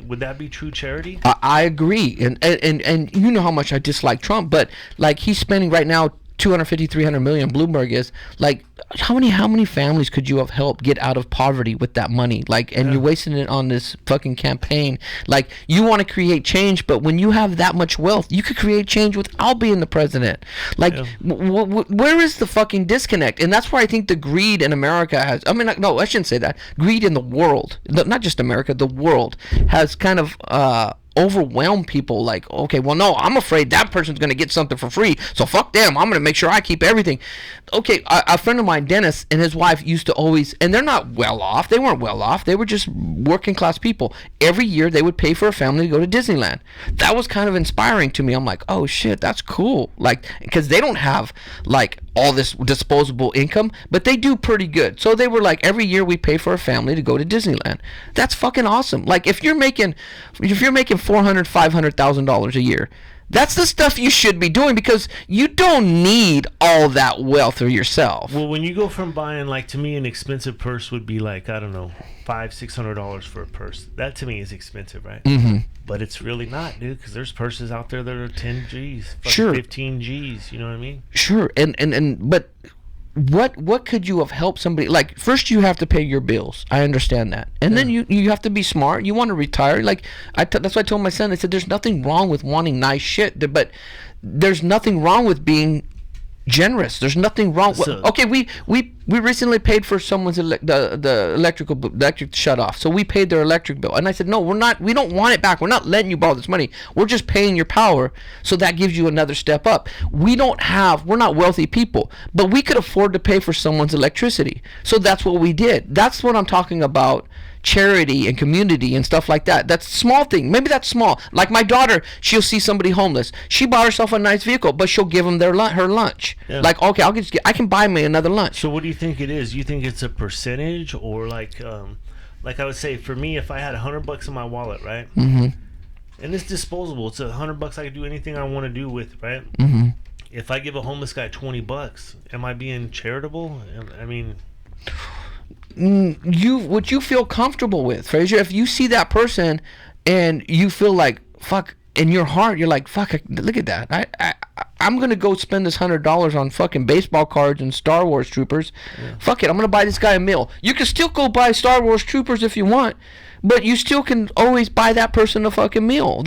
would that be true charity? I agree, and you know how much I dislike Trump, but like he's spending right now 250, 300 million. Bloomberg is like, how many families could you have helped get out of poverty with that money? Like, and you're wasting it on this fucking campaign. Like, you want to create change, but when you have that much wealth, you could create change without being the president. Like, where is the fucking disconnect? And that's where I think the greed in America has. I mean, no, I shouldn't say that. Greed in the world, not just America, the world has kind of overwhelm people. Like, okay, well, no, I'm afraid that person's going to get something for free, so fuck them. I'm going to make sure I keep everything. Okay, a friend of mine, Dennis, and his wife used to always, and they're not well off. They weren't well off. They were just working class people. Every year they would pay for a family to go to Disneyland. That was kind of inspiring to me. I'm like, oh shit, that's cool. Like, because they don't have like all this disposable income, but they do pretty good. So they were like, every year we pay for a family to go to Disneyland. That's fucking awesome. Like, if you're making $400,000, $500,000 a year, That's the stuff you should be doing because you don't need all that wealth for yourself. Well, when you go from buying, like, to me, an expensive purse would be like, I don't know, $500-$600 for a purse. That to me is expensive, right? Mm-hmm. But it's really not, dude, because there's purses out there that are 10 G's, Sure. 15 G's. You know what I mean? Sure. But what could you have helped somebody? Like, first you have to pay your bills. I understand that. And then you have to be smart. You want to retire. Like, that's why I told my son, I said, there's nothing wrong with wanting nice shit, but there's nothing wrong with being generous. There's nothing wrong. Okay, we recently paid for someone's the electric shut off, so we paid their electric bill, and I said, no, we don't want it back. We're not letting you borrow this money. We're just paying your power, so that gives you another step up. We're not wealthy people, but we could afford to pay for someone's electricity, so that's what we did. That's what I'm talking about. Charity and community and stuff like that. That's small thing. Maybe that's small. Like my daughter, she'll see somebody homeless. She bought herself a nice vehicle, but she'll give them her lunch. Yeah. Like, okay, I can buy me another lunch. So what do you think it is? You think it's a percentage, or like I would say, for me, if I had $100 in my wallet, right? Mm-hmm. And it's disposable. It's $100. I can do anything I want to do with, right? Mm-hmm. If I give a homeless guy $20, am I being charitable? I mean, what you feel comfortable with, Frazier. If you see that person and you feel like, fuck, in your heart you're like, fuck, look at that, I'm gonna go spend this $100 on fucking baseball cards and Star Wars troopers. Fuck it, I'm gonna buy this guy a meal. You can still go buy Star Wars troopers if you want, but you still can always buy that person a fucking meal.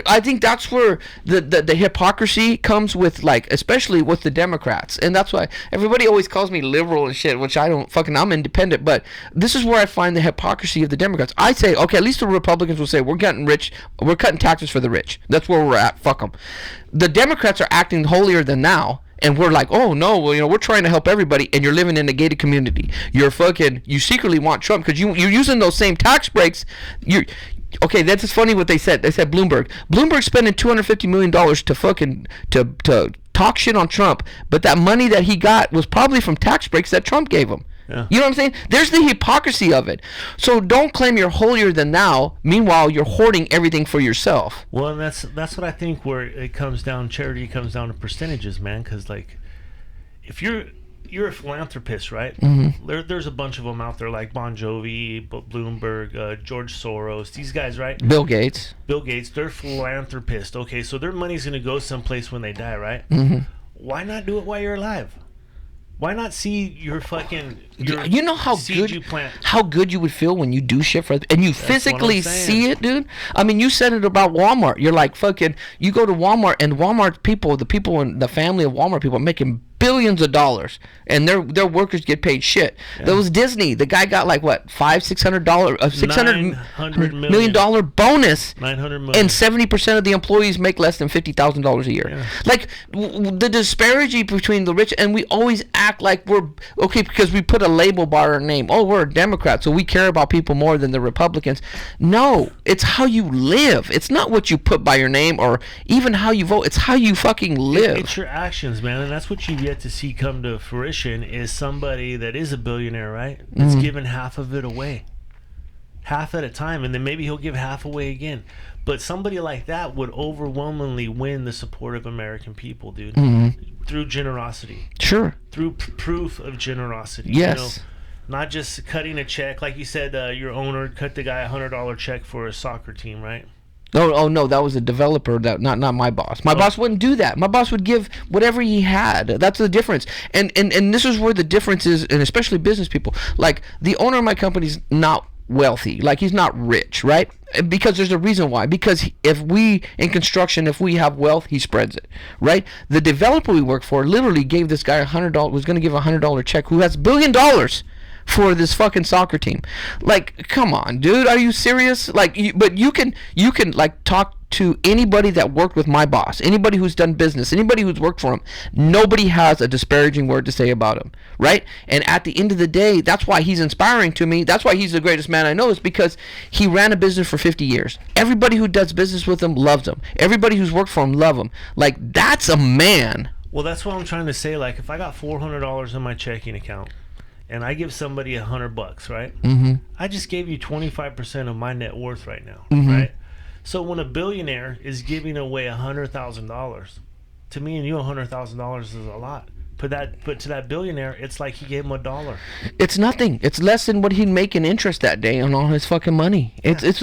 I think that's where the hypocrisy comes with, like, especially with the Democrats. And that's why everybody always calls me liberal and shit, which I don't fucking, I'm independent. But this is where I find the hypocrisy of the Democrats. I say, okay, at least the Republicans will say, we're getting rich, we're cutting taxes for the rich. That's where we're at. Fuck them. The Democrats are acting holier than thou. And we're like, oh no, well, we're trying to help everybody, and you're living in a gated community. You secretly want Trump because you're using those same tax breaks. Okay, that's just funny what they said. They said Bloomberg's spending $250 million to fucking to talk shit on Trump, but that money that he got was probably from tax breaks that Trump gave him. Yeah. You know what I'm saying? There's the hypocrisy of it. So don't claim you're holier than thou. Meanwhile, you're hoarding everything for yourself. Well, and that's what I think where it comes down. Charity comes down to percentages, man. Because, like, if you're a philanthropist, right? Mm-hmm. There's a bunch of them out there, like Bon Jovi, Bloomberg, George Soros. These guys, right? Bill Gates. They're philanthropists. Okay, so their money's gonna go someplace when they die, right? Mm-hmm. Why not do it while you're alive? Why not see your fucking you know how good you would feel when you do shit for and you physically see it, dude? I mean, you said it about Walmart. You're like, fucking, you go to Walmart and Walmart people, the people in the family of Walmart people are making billions of dollars, and their workers get paid shit. Yeah. There was Disney. The guy got like what, $600 million bonus, 900 million, and 70% of the employees make less than $50,000 a year. Yeah. Like the disparity between the rich, and we always act like we're okay because we put a label by our name. Oh, we're a Democrat, so we care about people more than the Republicans. No, it's how you live. It's not what you put by your name or even how you vote. It's how you fucking live. It's your actions, man, and that's what you get to see come to fruition is somebody that is a billionaire, right? That's giving half of it away, half at a time, and then maybe he'll give half away again. But somebody like that would overwhelmingly win the support of American people, dude, through generosity. Sure. Through proof of generosity. Yes. Not just cutting a check, like you said. Your owner cut the guy $100 check for a soccer team, right? Oh no, that was a developer. That not my boss. My boss wouldn't do that. My boss would give whatever he had. That's the difference. And this is where the difference is, and especially business people. Like the owner of my company's not wealthy. Like he's not rich, right? Because there's a reason why. Because if we in construction, if we have wealth, he spreads it, right? The developer we work for literally gave this guy $100. Was going to give $100 check who has $1 billion. For this fucking soccer team. Like, come on, dude, are you serious? Like, but you can like talk to anybody that worked with my boss, anybody who's done business, anybody who's worked for him. Nobody has a disparaging word to say about him, right? And at the end of the day, that's why he's inspiring to me. That's why he's the greatest man I know, is because he ran a business for 50 years. Everybody who does business with him loves him. Everybody who's worked for him love him. Like, that's a man. Well, that's what I'm trying to say. Like, if I got $400 in my checking account, and I give somebody $100, right? I just gave you 25% of my net worth right now, right? So when a billionaire is giving away $100,000, to me and you, $100,000 is a lot. But to that billionaire, it's like he gave him $1. It's nothing. It's less than what he'd make in interest that day on all his fucking money. That's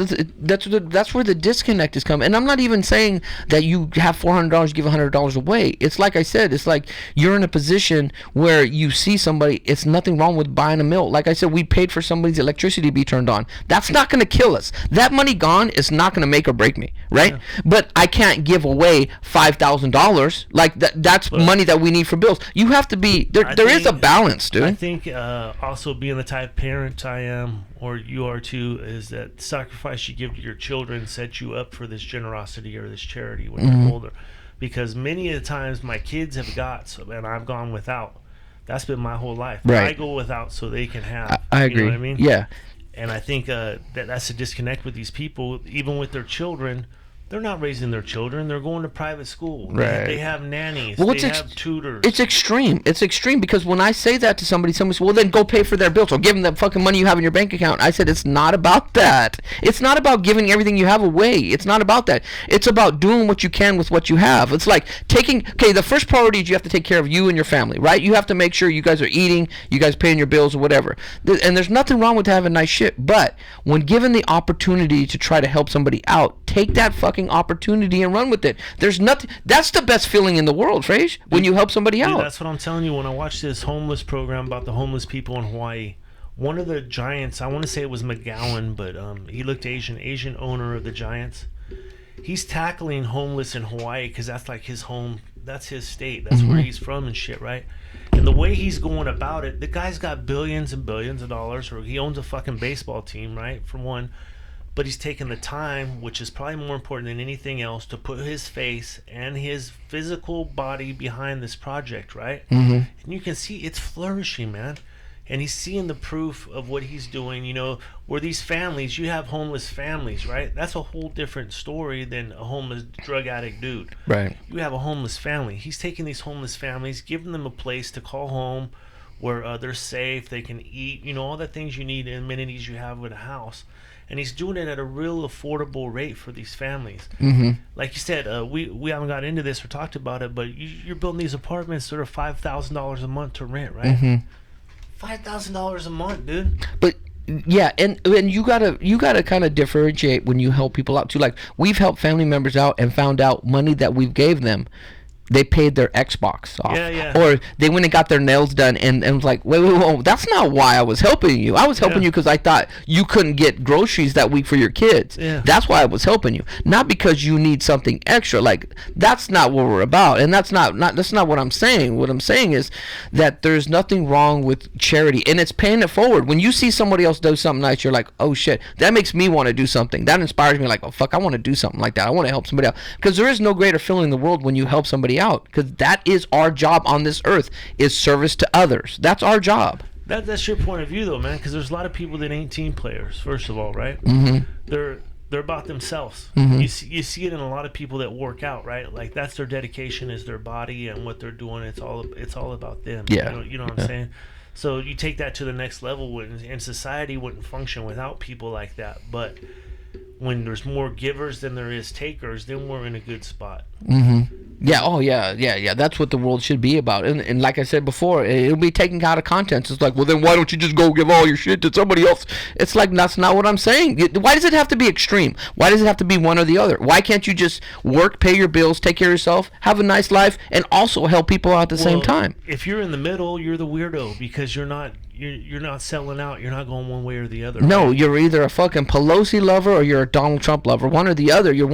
where the disconnect is coming. And I'm not even saying that you have $400, give $100 away. It's like I said. It's like you're in a position where you see somebody. It's nothing wrong with buying a mill. Like I said, we paid for somebody's electricity to be turned on. That's not going to kill us. That money gone is not going to make or break me, right? Yeah. But I can't give away $5,000. Like that's money that we need for bills. You have to be there. There is a balance, dude. I think also being the type of parent I am, or you are too, is that sacrifice you give to your children sets you up for this generosity or this charity when you're older. Because many of the times my kids have got, and I've gone without. That's been my whole life. Right. I go without so they can have. I agree. You know what I mean? Yeah. And I think that's a disconnect with these people, even with their children. They're not raising their children. They're going to private school. Right. They have nannies. Well, they have tutors. It's extreme. It's extreme because when I say that to somebody says, well, then go pay for their bills or give them the fucking money you have in your bank account. I said, it's not about that. It's not about giving everything you have away. It's not about that. It's about doing what you can with what you have. It's like the first priority is you have to take care of you and your family, right? You have to make sure you guys are eating, you guys paying your bills or whatever. And there's nothing wrong with having nice shit. But when given the opportunity to try to help somebody out, take that fucking opportunity and run with it. There's nothing. That's the best feeling in the world, Frage, when you help somebody out. Dude, that's what I'm telling you. When I watched this homeless program about the homeless people in Hawaii, one of the Giants, I want to say it was McGowan, but he looked Asian owner of the Giants. He's tackling homeless in Hawaii because that's like his home. That's his state. That's where he's from and shit, right? And the way he's going about it, the guy's got billions and billions of dollars, or he owns a fucking baseball team, right? For one. But he's taken the time, which is probably more important than anything else, to put his face and his physical body behind this project, right? And you can see it's flourishing, man. And he's seeing the proof of what he's doing, you know, where these families, you have homeless families, right? That's a whole different story than a homeless drug addict dude. Right. You have a homeless family. He's taking these homeless families, giving them a place to call home where they're safe, they can eat, you know, all the things you need and amenities you have with a house. And he's doing it at a real affordable rate for these families. Like you said, we haven't got into this or talked about it, but you're building these apartments that are $5,000 a month to rent, right? $5,000 a month, dude. But yeah, and you gotta kind of differentiate when you help people out too. Like we've helped family members out and found out money that we've gave them, they paid their Xbox off. Or they went and got their nails done and was like, wait, that's not why I was helping you. I was helping you because I thought you couldn't get groceries that week for your kids. That's why I was helping you. Not because you need something extra. Like, that's not what we're about. And that's not what I'm saying. What I'm saying is that there's nothing wrong with charity. And it's paying it forward. When you see somebody else do something nice, you're like, oh shit, that makes me want to do something. That inspires me like, oh fuck, I want to do something like that. I want to help somebody out. Because there is no greater feeling in the world when you help somebody out, because that is our job on this earth, is service to others. That's our job. That's your point of view though, man, because there's a lot of people that ain't team players, first of all, right? They're about themselves. You see it in a lot of people that work out, right? Like that's their dedication, is their body and what they're doing. It's all about them. You know what I'm saying? So you take that to the next level, and society wouldn't function without people like that. But when there's more givers than there is takers, then we're in a good spot. Yeah. That's what the world should be about. And like I said before, it'll be taken out of context. It's like, well, then why don't you just go give all your shit to somebody else? It's like, that's not what I'm saying. Why does it have to be extreme? Why does it have to be one or the other? Why can't you just work, pay your bills, take care of yourself, have a nice life, and also help people out at the same time? If you're in the middle, you're the weirdo, because you're not selling out. You're not going one way or the other. No, right? You're either a fucking Pelosi lover or you're a Donald Trump lover. One or the other. You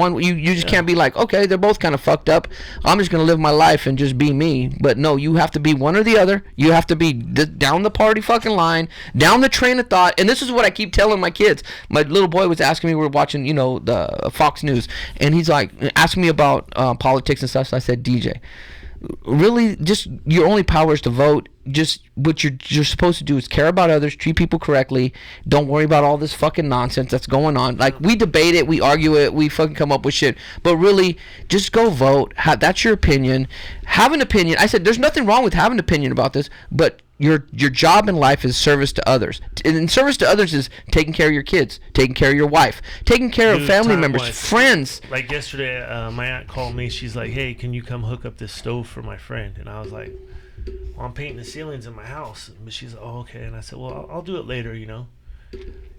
just can't be like, okay, they're both kind of fucked up. I'm just gonna live my life and just be me. But no, you have to be one or the other. You have to be down the party fucking line, down the train of thought. And this is what I keep telling my kids. My little boy was asking me, we were watching, the Fox News, and he's like asking me about politics and stuff. So I said, DJ, really, just your only power is to vote. Just what you're supposed to do is care about others, treat people correctly, don't worry about all this fucking nonsense that's going on. Like, we debate it, we argue it, we fucking come up with shit, but really, just go vote. That's your opinion. Have an opinion. I said there's nothing wrong with having an opinion about this, but your job in life is service to others. And service to others is taking care of your kids, taking care of your wife, taking care of family members, friends. Like yesterday, my aunt called me. She's like, "Hey, can you come hook up this stove for my friend?" And I was like, "Well, I'm painting the ceilings in my house." But she's like, "Oh, okay." And I said, "Well, I'll do it later, you know."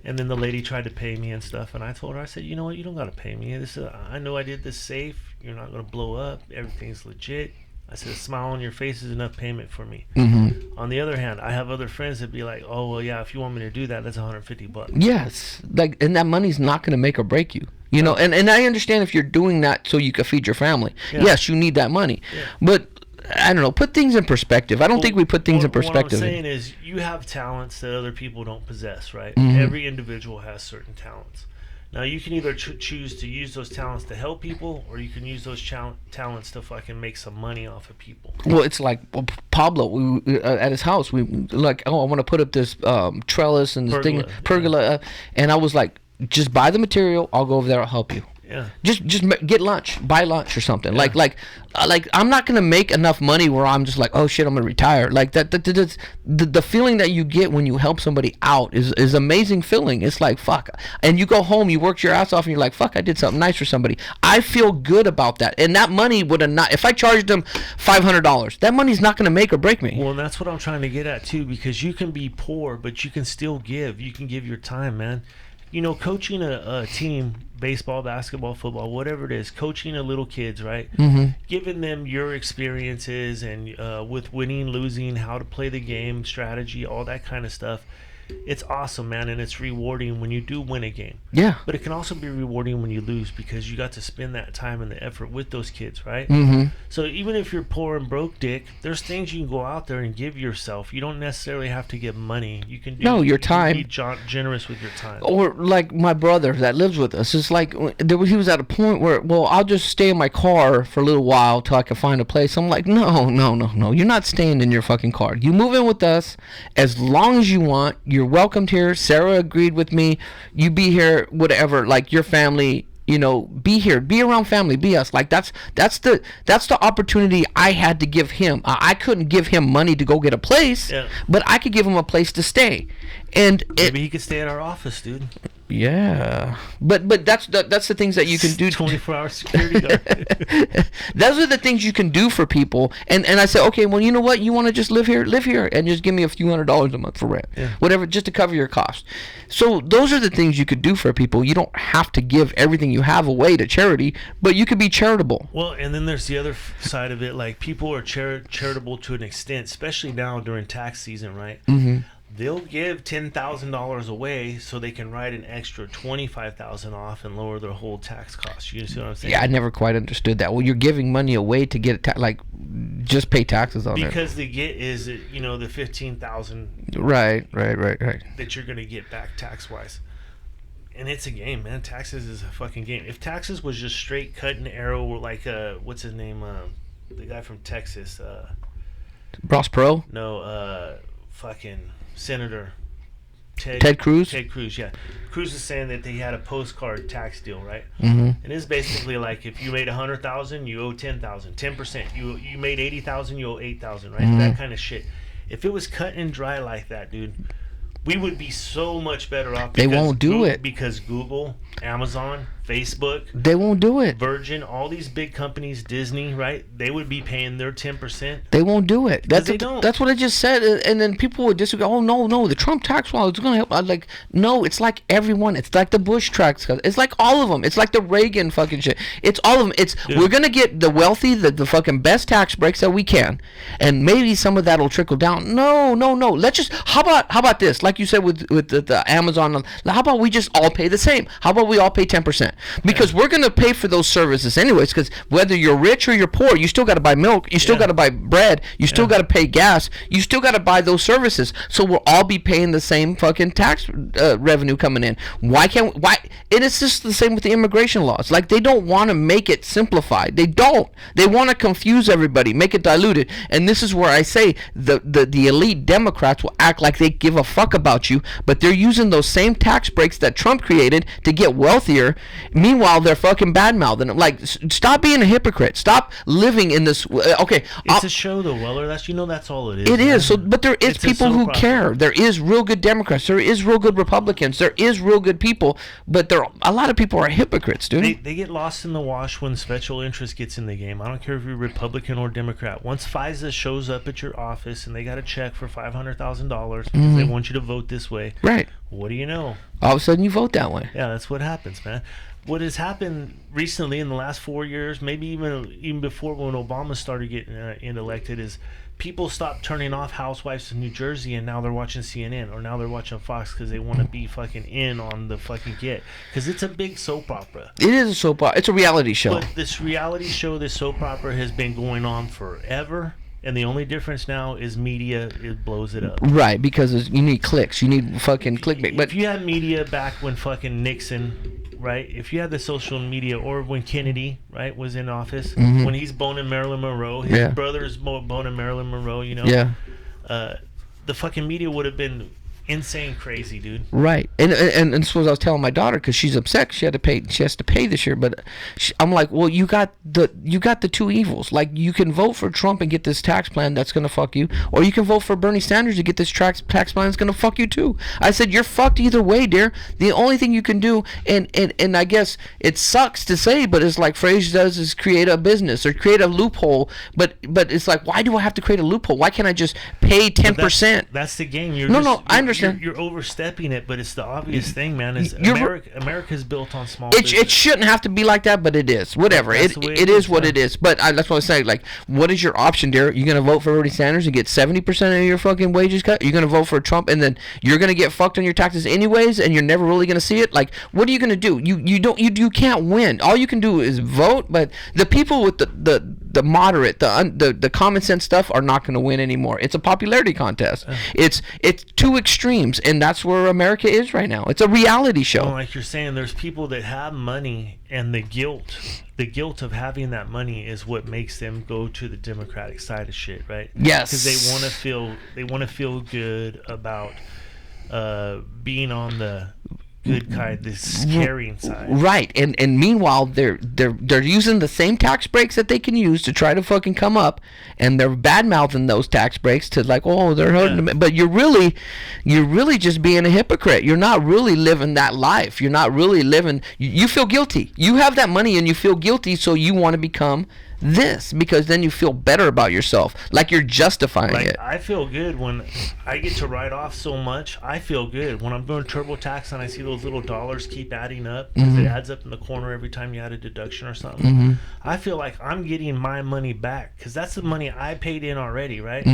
And then the lady tried to pay me and stuff, and I told her, I said, "You know what? You don't gotta pay me. I know I did this safe. You're not gonna blow up. Everything's legit." I said, "A smile on your face is enough payment for me." Mm-hmm. On the other hand, I have other friends that be like, "Oh, well, yeah, if you want me to do that, that's $150." Yes, like, and that money's not going to make or break you. You know, and I understand if you're doing that so you can feed your family. Yeah. Yes, you need that money, but I don't know. Put things in perspective. I don't think we put things in perspective. What I'm saying is, you have talents that other people don't possess, right? Mm-hmm. Every individual has certain talents. Now, you can either choose to use those talents to help people, or you can use those talents to fucking make some money off of people. Well, it's like Pablo. We at his house. We like, oh, I want to put up this trellis and this pergola, and I was like, just buy the material. I'll go over there. I'll help you. Yeah. Just get lunch, buy lunch or something. Yeah. Like I'm not gonna make enough money where I'm just like, oh shit, I'm gonna retire. Like the feeling that you get when you help somebody out is amazing feeling. It's like fuck, and you go home, you worked your ass off, and you're like, fuck, I did something nice for somebody. I feel good about that, and that money would have not. If I charged them $500, that money's not gonna make or break me. Well, and that's what I'm trying to get at too, because you can be poor, but you can still give. You can give your time, man. You know, coaching a team, baseball, basketball, football, whatever it is, coaching a little kids, right? Mm-hmm. Giving them your experiences and with winning, losing, how to play the game, strategy, all that kind of stuff. It's awesome, man, and it's rewarding when you do win a game. Yeah. But it can also be rewarding when you lose, because you got to spend that time and the effort with those kids, right? Mm-hmm. So even if you're poor and broke, Dick, there's things you can go out there and give yourself. You don't necessarily have to give money. You can do your time. You can be generous with your time. Or like my brother that lives with us. It's like he was at a point where, well, I'll just stay in my car for a little while till I can find a place. I'm like, no. You're not staying in your fucking car. You move in with us as long as you want. You're welcomed here. Sarah agreed with me. You be here, whatever, like your family, you know, be here, be around family, be us. Like that's the opportunity I had to give him. I couldn't give him money to go get a place, but I could give him a place to stay. And maybe he could stay at our office, dude. Yeah, but that's the things that you can do. 24-hour security guard. Those are the things you can do for people. And I said, okay, well, you know what? You want to just live here, and just give me a few $100s a month for rent, whatever, just to cover your cost. So those are the things you could do for people. You don't have to give everything you have away to charity, but you could be charitable. Well, and then there's the other side of it. Like, people are charitable to an extent, especially now during tax season, right? Mm-hmm. They'll give $10,000 away so they can write an extra $25,000 off and lower their whole tax costs. You see what I'm saying? Yeah, I never quite understood that. Well, you're giving money away to get it, just pay taxes on it. Because the get is, the $15,000. Right. That you're gonna get back tax wise. And it's a game, man. Taxes is a fucking game. If taxes was just straight cut and arrow, or like what's his name, the guy from Texas, Ross Perot? No, fucking Senator Ted Cruz? Ted Cruz, yeah. Cruz is saying that they had a postcard tax deal, right? Mm-hmm. And it's basically like, if you made $100,000, you owe $10,000, 10%. You made $80,000, you owe $8,000, right? Mm-hmm. That kind of shit. If it was cut and dry like that, dude, we would be so much better off. They won't do it. Because Google, Amazon, Facebook, they won't do it. Virgin, all these big companies, Disney, right? They would be paying their 10%. They won't do it. They don't. That's what I just said. And then people would disagree. Oh no, the Trump tax law is going to help. I'm like, no, it's like everyone. It's like the Bush tax. It's like all of them. It's like the Reagan fucking shit. It's all of them. We're going to get the wealthy, the fucking best tax breaks that we can, and maybe some of that will trickle down. No. Let's just how about this? Like you said with the Amazon. How about we just all pay the same? How about we all pay 10%? Because we're going to pay for those services anyways, because whether you're rich or you're poor, you still got to buy milk, you still got to buy bread, you still got to pay gas, you still got to buy those services. So we'll all be paying the same fucking tax revenue coming in. Why? And it's just the same with the immigration laws. Like, they don't want to make it simplified. They don't. They want to confuse everybody, make it diluted. And this is where I say the elite Democrats will act like they give a fuck about you, but they're using those same tax breaks that Trump created to get wealthier. Meanwhile, they're fucking bad-mouthing them. Like, stop being a hypocrite. Stop living in this. Okay, it's a show, though, Weller. That's all it is. It is. So, but there is people who care. There is real good Democrats. There is real good Republicans. There is real good people. But a lot of people are hypocrites, dude. They get lost in the wash when special interest gets in the game. I don't care if you're Republican or Democrat. Once FISA shows up at your office and they got a check for $500,000 because they want you to vote this way, right? What do you know? All of a sudden, you vote that way. Yeah, that's what happens, man. What has happened recently in the last 4 years, maybe even before when Obama started getting elected, is people stopped turning off Housewives of New Jersey and now they're watching CNN or now they're watching Fox because they want to be fucking in on the fucking get. Because it's a big soap opera. It is a soap opera. It's a reality show. But this reality show, this soap opera has been going on forever. And the only difference now is media, it blows it up. Right, because you need clicks. You need fucking clickbait. But if you had media back when fucking Nixon, right? If you had the social media, or when Kennedy, right, was in office, when he's boning Marilyn Monroe, his brother is boning Marilyn Monroe, you know? Yeah. The fucking media would have been insane crazy, dude. Right. And this was I was telling my daughter, because she's upset she has to pay this year, but I'm like, well, you got the two evils. Like, you can vote for Trump and get this tax plan that's gonna fuck you, or you can vote for Bernie Sanders to get this tax plan that's gonna fuck you too. I said, you're fucked either way, dear. The only thing you can do, and I guess it sucks to say, but it's like Fraser does, is create a business or create a loophole, but it's like, why do I have to create a loophole? Why can't I just pay 10%? That's the game. I understand. You're overstepping it, but it's the obvious thing, man. Is America's built on small it business. It shouldn't have to be like that, but it is. Whatever. It is what it is. But that's what I say. Like, what is your option, dear? You're gonna vote for Bernie Sanders and get 70% of your fucking wages cut? You're gonna vote for Trump and then you're gonna get fucked on your taxes anyways, and you're never really gonna see it? Like, what are you gonna do? You can't win. All you can do is vote. But the people with the moderate, the common sense stuff are not gonna win anymore. It's a popularity contest. It's two extremes, and that's where America is right now. It's a reality show. Well, like you're saying, there's people that have money, and the guilt of having that money is what makes them go to the Democratic side of shit, right? Yes. Because they want to feel good about being on the good kind, this caring side. Right. And meanwhile, they're using the same tax breaks that they can use to try to fucking come up, and they're bad mouthing those tax breaks to like, oh, they're hurting them. But you're really just being a hypocrite. You're not really living that life. You're not really living. You feel guilty. You have that money and you feel guilty, so you want to become this, because then you feel better about yourself, like you're justifying it. I feel good when I get to write off so much. I feel good when I'm doing TurboTax and I see those little dollars keep adding up, because it adds up in the corner every time you add a deduction or something. I feel like I'm getting my money back, because that's the money I paid in already, right?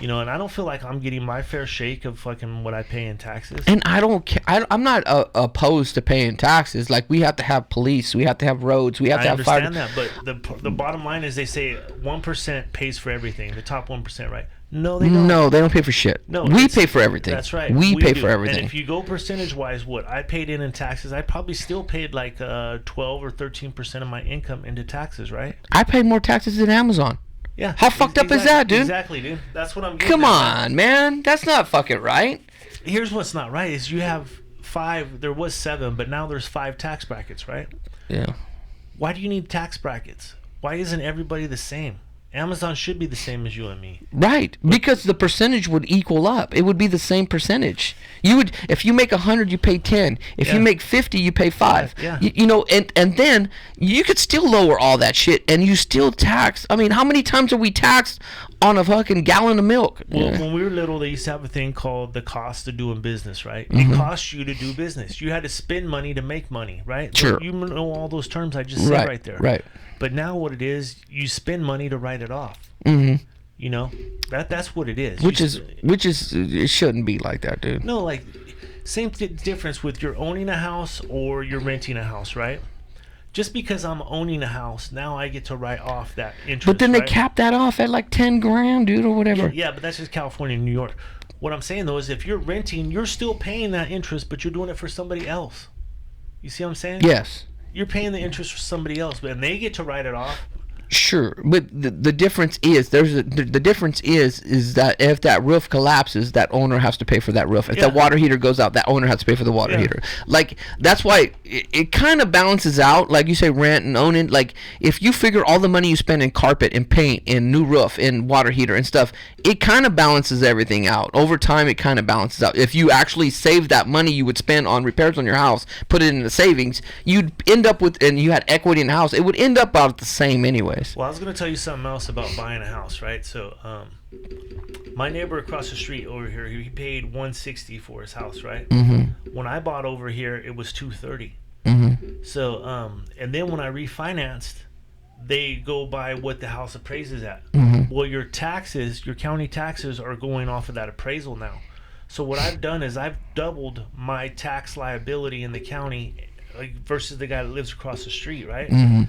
You know, and I don't feel like I'm getting my fair shake of fucking what I pay in taxes. And I don't care. I'm not opposed to paying taxes. Like, we have to have police, we have to have roads, we have to have fire. I understand that, but the bottom line is they say 1% pays for everything. The top 1%, right? No, they don't. No, they don't pay for shit. No, we pay for everything. That's right. We pay for everything. And if you go percentage-wise, what I paid in taxes, I probably still paid like 12 or 13% of my income into taxes, right? I pay more taxes than Amazon. Yeah. How fucked up is that, dude? Exactly, dude. That's what I'm getting Come on, man. That's not fucking right. Here's what's not right is you have 5, there was 7, but now there's 5 tax brackets, right? Yeah. Why do you need tax brackets? Why isn't everybody the same? Amazon should be the same as you and me. Right, because the percentage would equal up. It would be the same percentage. You would, if you make 100, you pay 10. If you make 50, you pay 5. Yeah. You know, and then you could still lower all that shit, and you still tax. I mean, how many times are we taxed on a fucking gallon of milk? Well, when we were little, they used to have a thing called the cost of doing business, right? It cost you to do business. You had to spend money to make money, right? Sure. You know all those terms I just said right there. Right. But now what it is, you spend money to write it off. You know, that's what it is. Which is it shouldn't be like that, dude. No, like same difference with you're owning a house or you're renting a house, right? Just because I'm owning a house, now I get to write off that interest. But then they cap that off at like 10 grand, dude, or whatever. Yeah, but that's just California and New York. What I'm saying though is if you're renting, you're still paying that interest, but you're doing it for somebody else. You see what I'm saying? Yes. You're paying the interest for somebody else, and they get to write it off. Sure, but the difference is the difference is that if that roof collapses, that owner has to pay for that roof. If Yeah. that water heater goes out, that owner has to pay for the water Yeah. heater. Like that's why it kind of balances out. Like you say, rent and owning. Like if you figure all the money you spend in carpet and paint and new roof and water heater and stuff, it kind of balances everything out. Over time, it kind of balances out. If you actually save that money you would spend on repairs on your house, put it into savings, you'd end up with, and you had equity in the house, it would end up about the same anyways. Well, I was going to tell you something else about buying a house, right? So, my neighbor across the street over here, he paid $160 for his house, right? Mm-hmm. When I bought over here, it was $230. Mm-hmm. So, and then when I refinanced, they go by what the house appraises at. Mm-hmm. Well, your taxes, your county taxes, are going off of that appraisal now. So what I've done is I've doubled my tax liability in the county, like, versus the guy that lives across the street, right? Mm-hmm.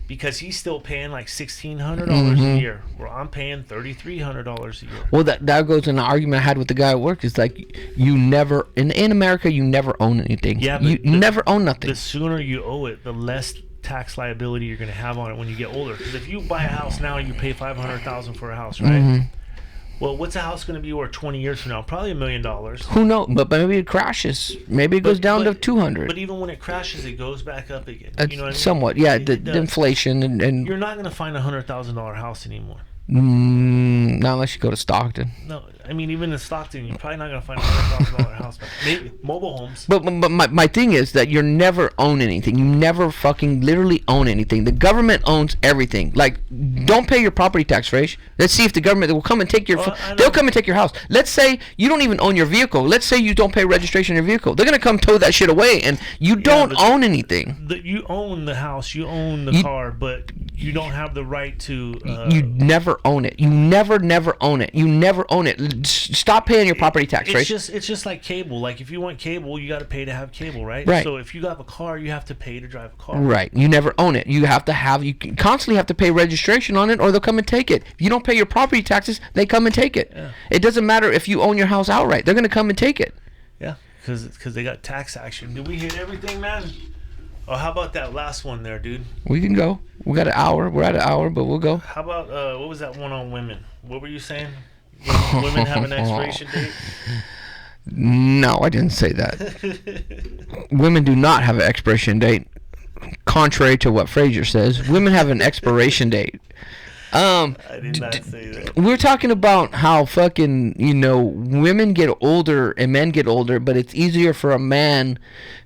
Because he's still paying like $1,600 Mm-hmm. a year, where I'm paying $3,300 a year. Well, that goes in the argument I had with the guy at work. It's like you never in America you never own anything. Yeah, but you never own nothing. The sooner you owe it, the less tax liability you're going to have on it when you get older. Because if you buy a house now, you pay $500,000 for a house, right? Mm-hmm. Well, what's a house going to be worth 20 years from now? Probably $1 million. Who knows? But maybe it crashes. Maybe it goes down to 200. But even when it crashes, it goes back up again. You know what I mean? Somewhat, yeah. It The does. inflation and You're not going to find a $100,000 house anymore. not unless you go to Stockton. No, I mean, even in Stockton, you're probably not going to find a $100,000 house. Maybe mobile homes. But my thing is that you never own anything. You never fucking literally own anything. The government owns everything. Like, don't pay your property tax, Raish. Let's see if the government will come and take your. They'll come and take your house. Let's say you don't even own your vehicle. Let's say you don't pay registration on your vehicle. They're gonna come tow that shit away, and you don't own anything. You own the house, you own the car, but you don't have the right to. You never own it. You never own it. You never own it. Stop paying your property tax, right? It's just like cable. Like if you want cable, you got to pay to have cable, right? Right. So if you have a car, you have to pay to drive a car. Right. You never own it. You have to have. You constantly have to pay registration on it, or they'll come and take it. If you don't pay your property taxes, they come and take it. Yeah. It doesn't matter if you own your house outright. They're gonna come and take it. Yeah, because they got tax action. Did we hit everything, man? Oh, how about that last one there, dude? We can go. We got an hour. We're at an hour, but we'll go. How about what was that one on women? What were you saying? Women have an expiration date? No, I didn't say that. Women do not have an expiration date. Contrary to what Frazier says, women have an expiration date. I did not say that. We're talking about how fucking, women get older and men get older, but it's easier for a man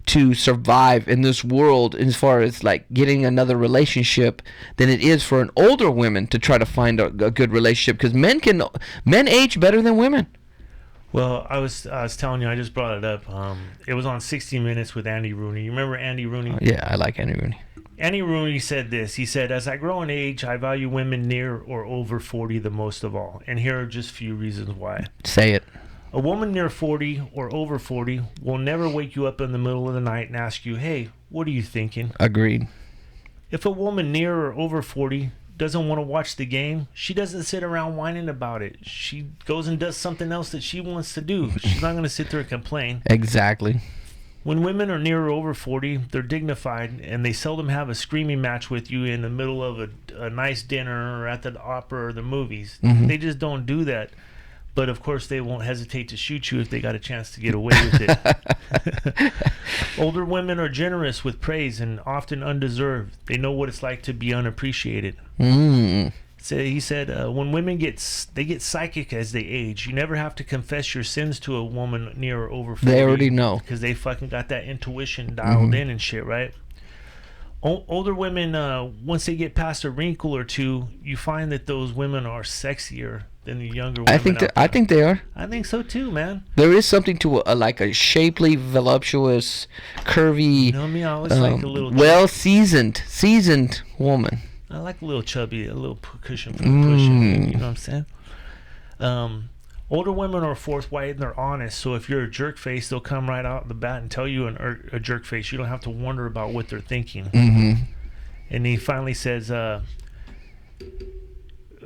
to survive in this world as far as like getting another relationship than it is for an older woman to try to find a good relationship, because men age better than women. Well, I was telling you, I just brought it up. It was on 60 Minutes with Andy Rooney. You remember Andy Rooney? Yeah, I like Andy Rooney. Andy Rooney said this. He said, "As I grow in age, I value women near or over 40 the most of all. And here are just a few reasons why. Say it. A woman near 40 or over 40 will never wake you up in the middle of the night and ask you, 'Hey, what are you thinking?' Agreed. If a woman near or over 40 doesn't want to watch the game, she doesn't sit around whining about it. She goes and does something else that she wants to do. She's not going to sit there and complain. Exactly. When women are near or over 40, they're dignified, and they seldom have a screaming match with you in the middle of a nice dinner or at the opera or the movies. Mm-hmm. They just don't do that. But, of course, they won't hesitate to shoot you if they got a chance to get away with it. Older women are generous with praise and often undeserved. They know what it's like to be unappreciated. So he said, when women get psychic as they age. You never have to confess your sins to a woman near or over 40. They already know. Because they fucking got that intuition dialed in and shit, right? Older women, once they get past a wrinkle or two, you find that those women are sexier than the younger women. I think they are. I think so too, man. There is something to like a shapely, voluptuous, curvy, You know me, I always like a little seasoned woman. I like a little chubby, a little cushion for the pushing. You know what I'm saying? Older women are forthright and they're honest. So if you're a jerk face, they'll come right out the bat and tell you a jerk face. You don't have to wonder about what they're thinking. Mm-hmm. And he finally says,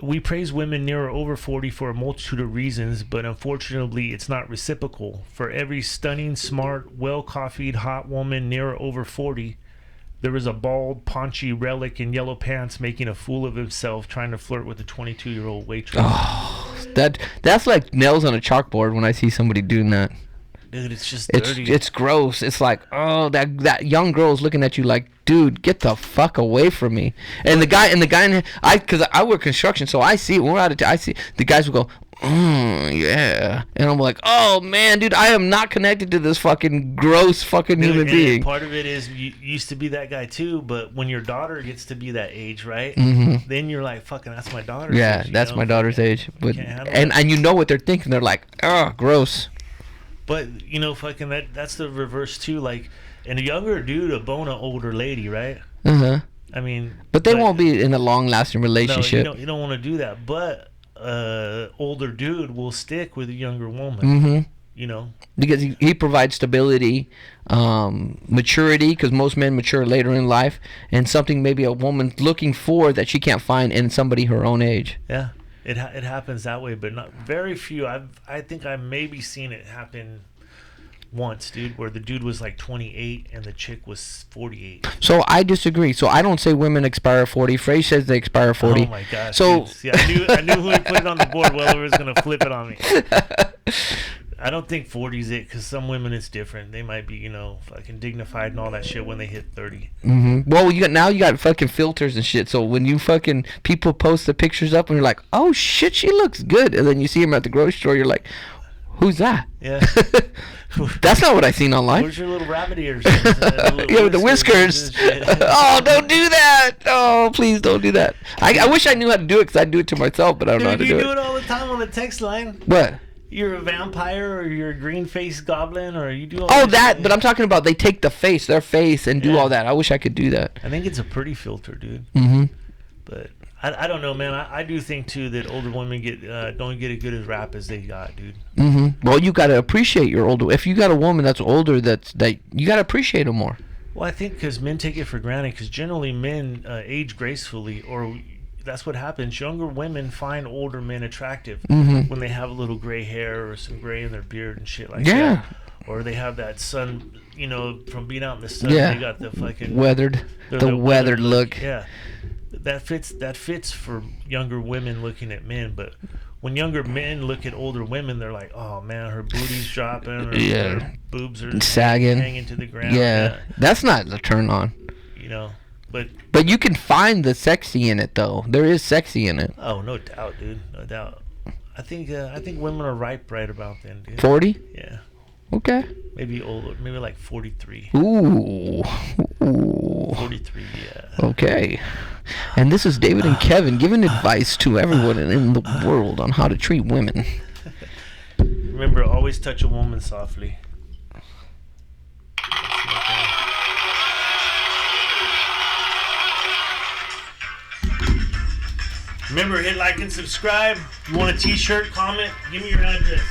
we praise women near or over 40 for a multitude of reasons, but unfortunately it's not reciprocal. For every stunning, smart, well-coffeed, hot woman near or over 40, There was a bald, paunchy relic in yellow pants making a fool of himself, trying to flirt with a 22-year-old waitress. Oh, that's like nails on a chalkboard when I see somebody doing that. Dude, it's just dirty. It's gross. It's like, oh, that young girl's looking at you like, dude, get the fuck away from me. And the guy, because I work construction, so I see it. When we're out of I see the guys will go, yeah, and I'm like, oh man, dude, I am not connected to this fucking gross fucking human being. Part of it is you used to be that guy too, but when your daughter gets to be that age, right? Then you're like, fucking, that's my daughter's age. Yeah, that's my daughter's age. But and it. you know what they're thinking? They're like, oh, gross. But fucking that's the reverse too. Like, and a younger dude will bone an older lady, right? I mean, but they won't be in a long-lasting relationship. No, you don't want to do that. But older dude will stick with a younger woman. Because he provides stability, maturity. Because most men mature later in life, and something maybe a woman's looking for that she can't find in somebody her own age. Yeah. It happens that way, but not very few. I think I've maybe seen it happen once, dude, where the dude was like 28 and the chick was 48. So I disagree. So I don't say women expire at 40. Frey says they expire at 40. Oh my gosh. So see, I knew who would put it on the board. Weller was gonna flip it on me. I don't think 40 is it, because some women it's different. They might be, fucking dignified and all that shit when they hit 30. Well, you got fucking filters and shit. So when you fucking people post the pictures up and you're like, oh shit, she looks good, and then you see them at the grocery store, you're like, who's that? Yeah. That's not what I seen online. Where's your little rabbit ears? Yeah, with the whiskers. Oh, don't do that. Oh, please don't do that. I wish I knew how to do it, because I do it to myself, but I don't know how to do it. You do it all the time on the text line. What? You're a vampire, or you're a green-faced goblin, or you do all but I'm talking about they take their face and do all that. I wish I could do that. I think it's a pretty filter, dude. But I don't know, man. I do think too that older women don't get as good as rap as they got, dude. Well, you gotta appreciate your older. If you got a woman that's older, that you gotta appreciate them more. Well, I think because men take it for granted. Because generally men age gracefully, or that's what happens. Younger women find older men attractive when they have a little gray hair or some gray in their beard and shit like that. Or they have that sun, from being out in the sun. They got the fucking weathered look. Yeah, that fits for younger women looking at men. But when younger men look at older women, they're like, oh man, her booty's dropping, or her boobs are sagging, hanging to the ground. Yeah, that's not a turn on. But you can find the sexy in it, though. There is sexy in it. Oh, no doubt, dude. No doubt. I think women are ripe right about then, dude. 40? Yeah. Okay. Maybe older. Maybe like 43. Ooh. 43, yeah. Okay. And this is David and Kevin giving advice to everyone in the world on how to treat women. Remember, always touch a woman softly. Remember, hit like and subscribe. You want a t-shirt, comment, give me your address.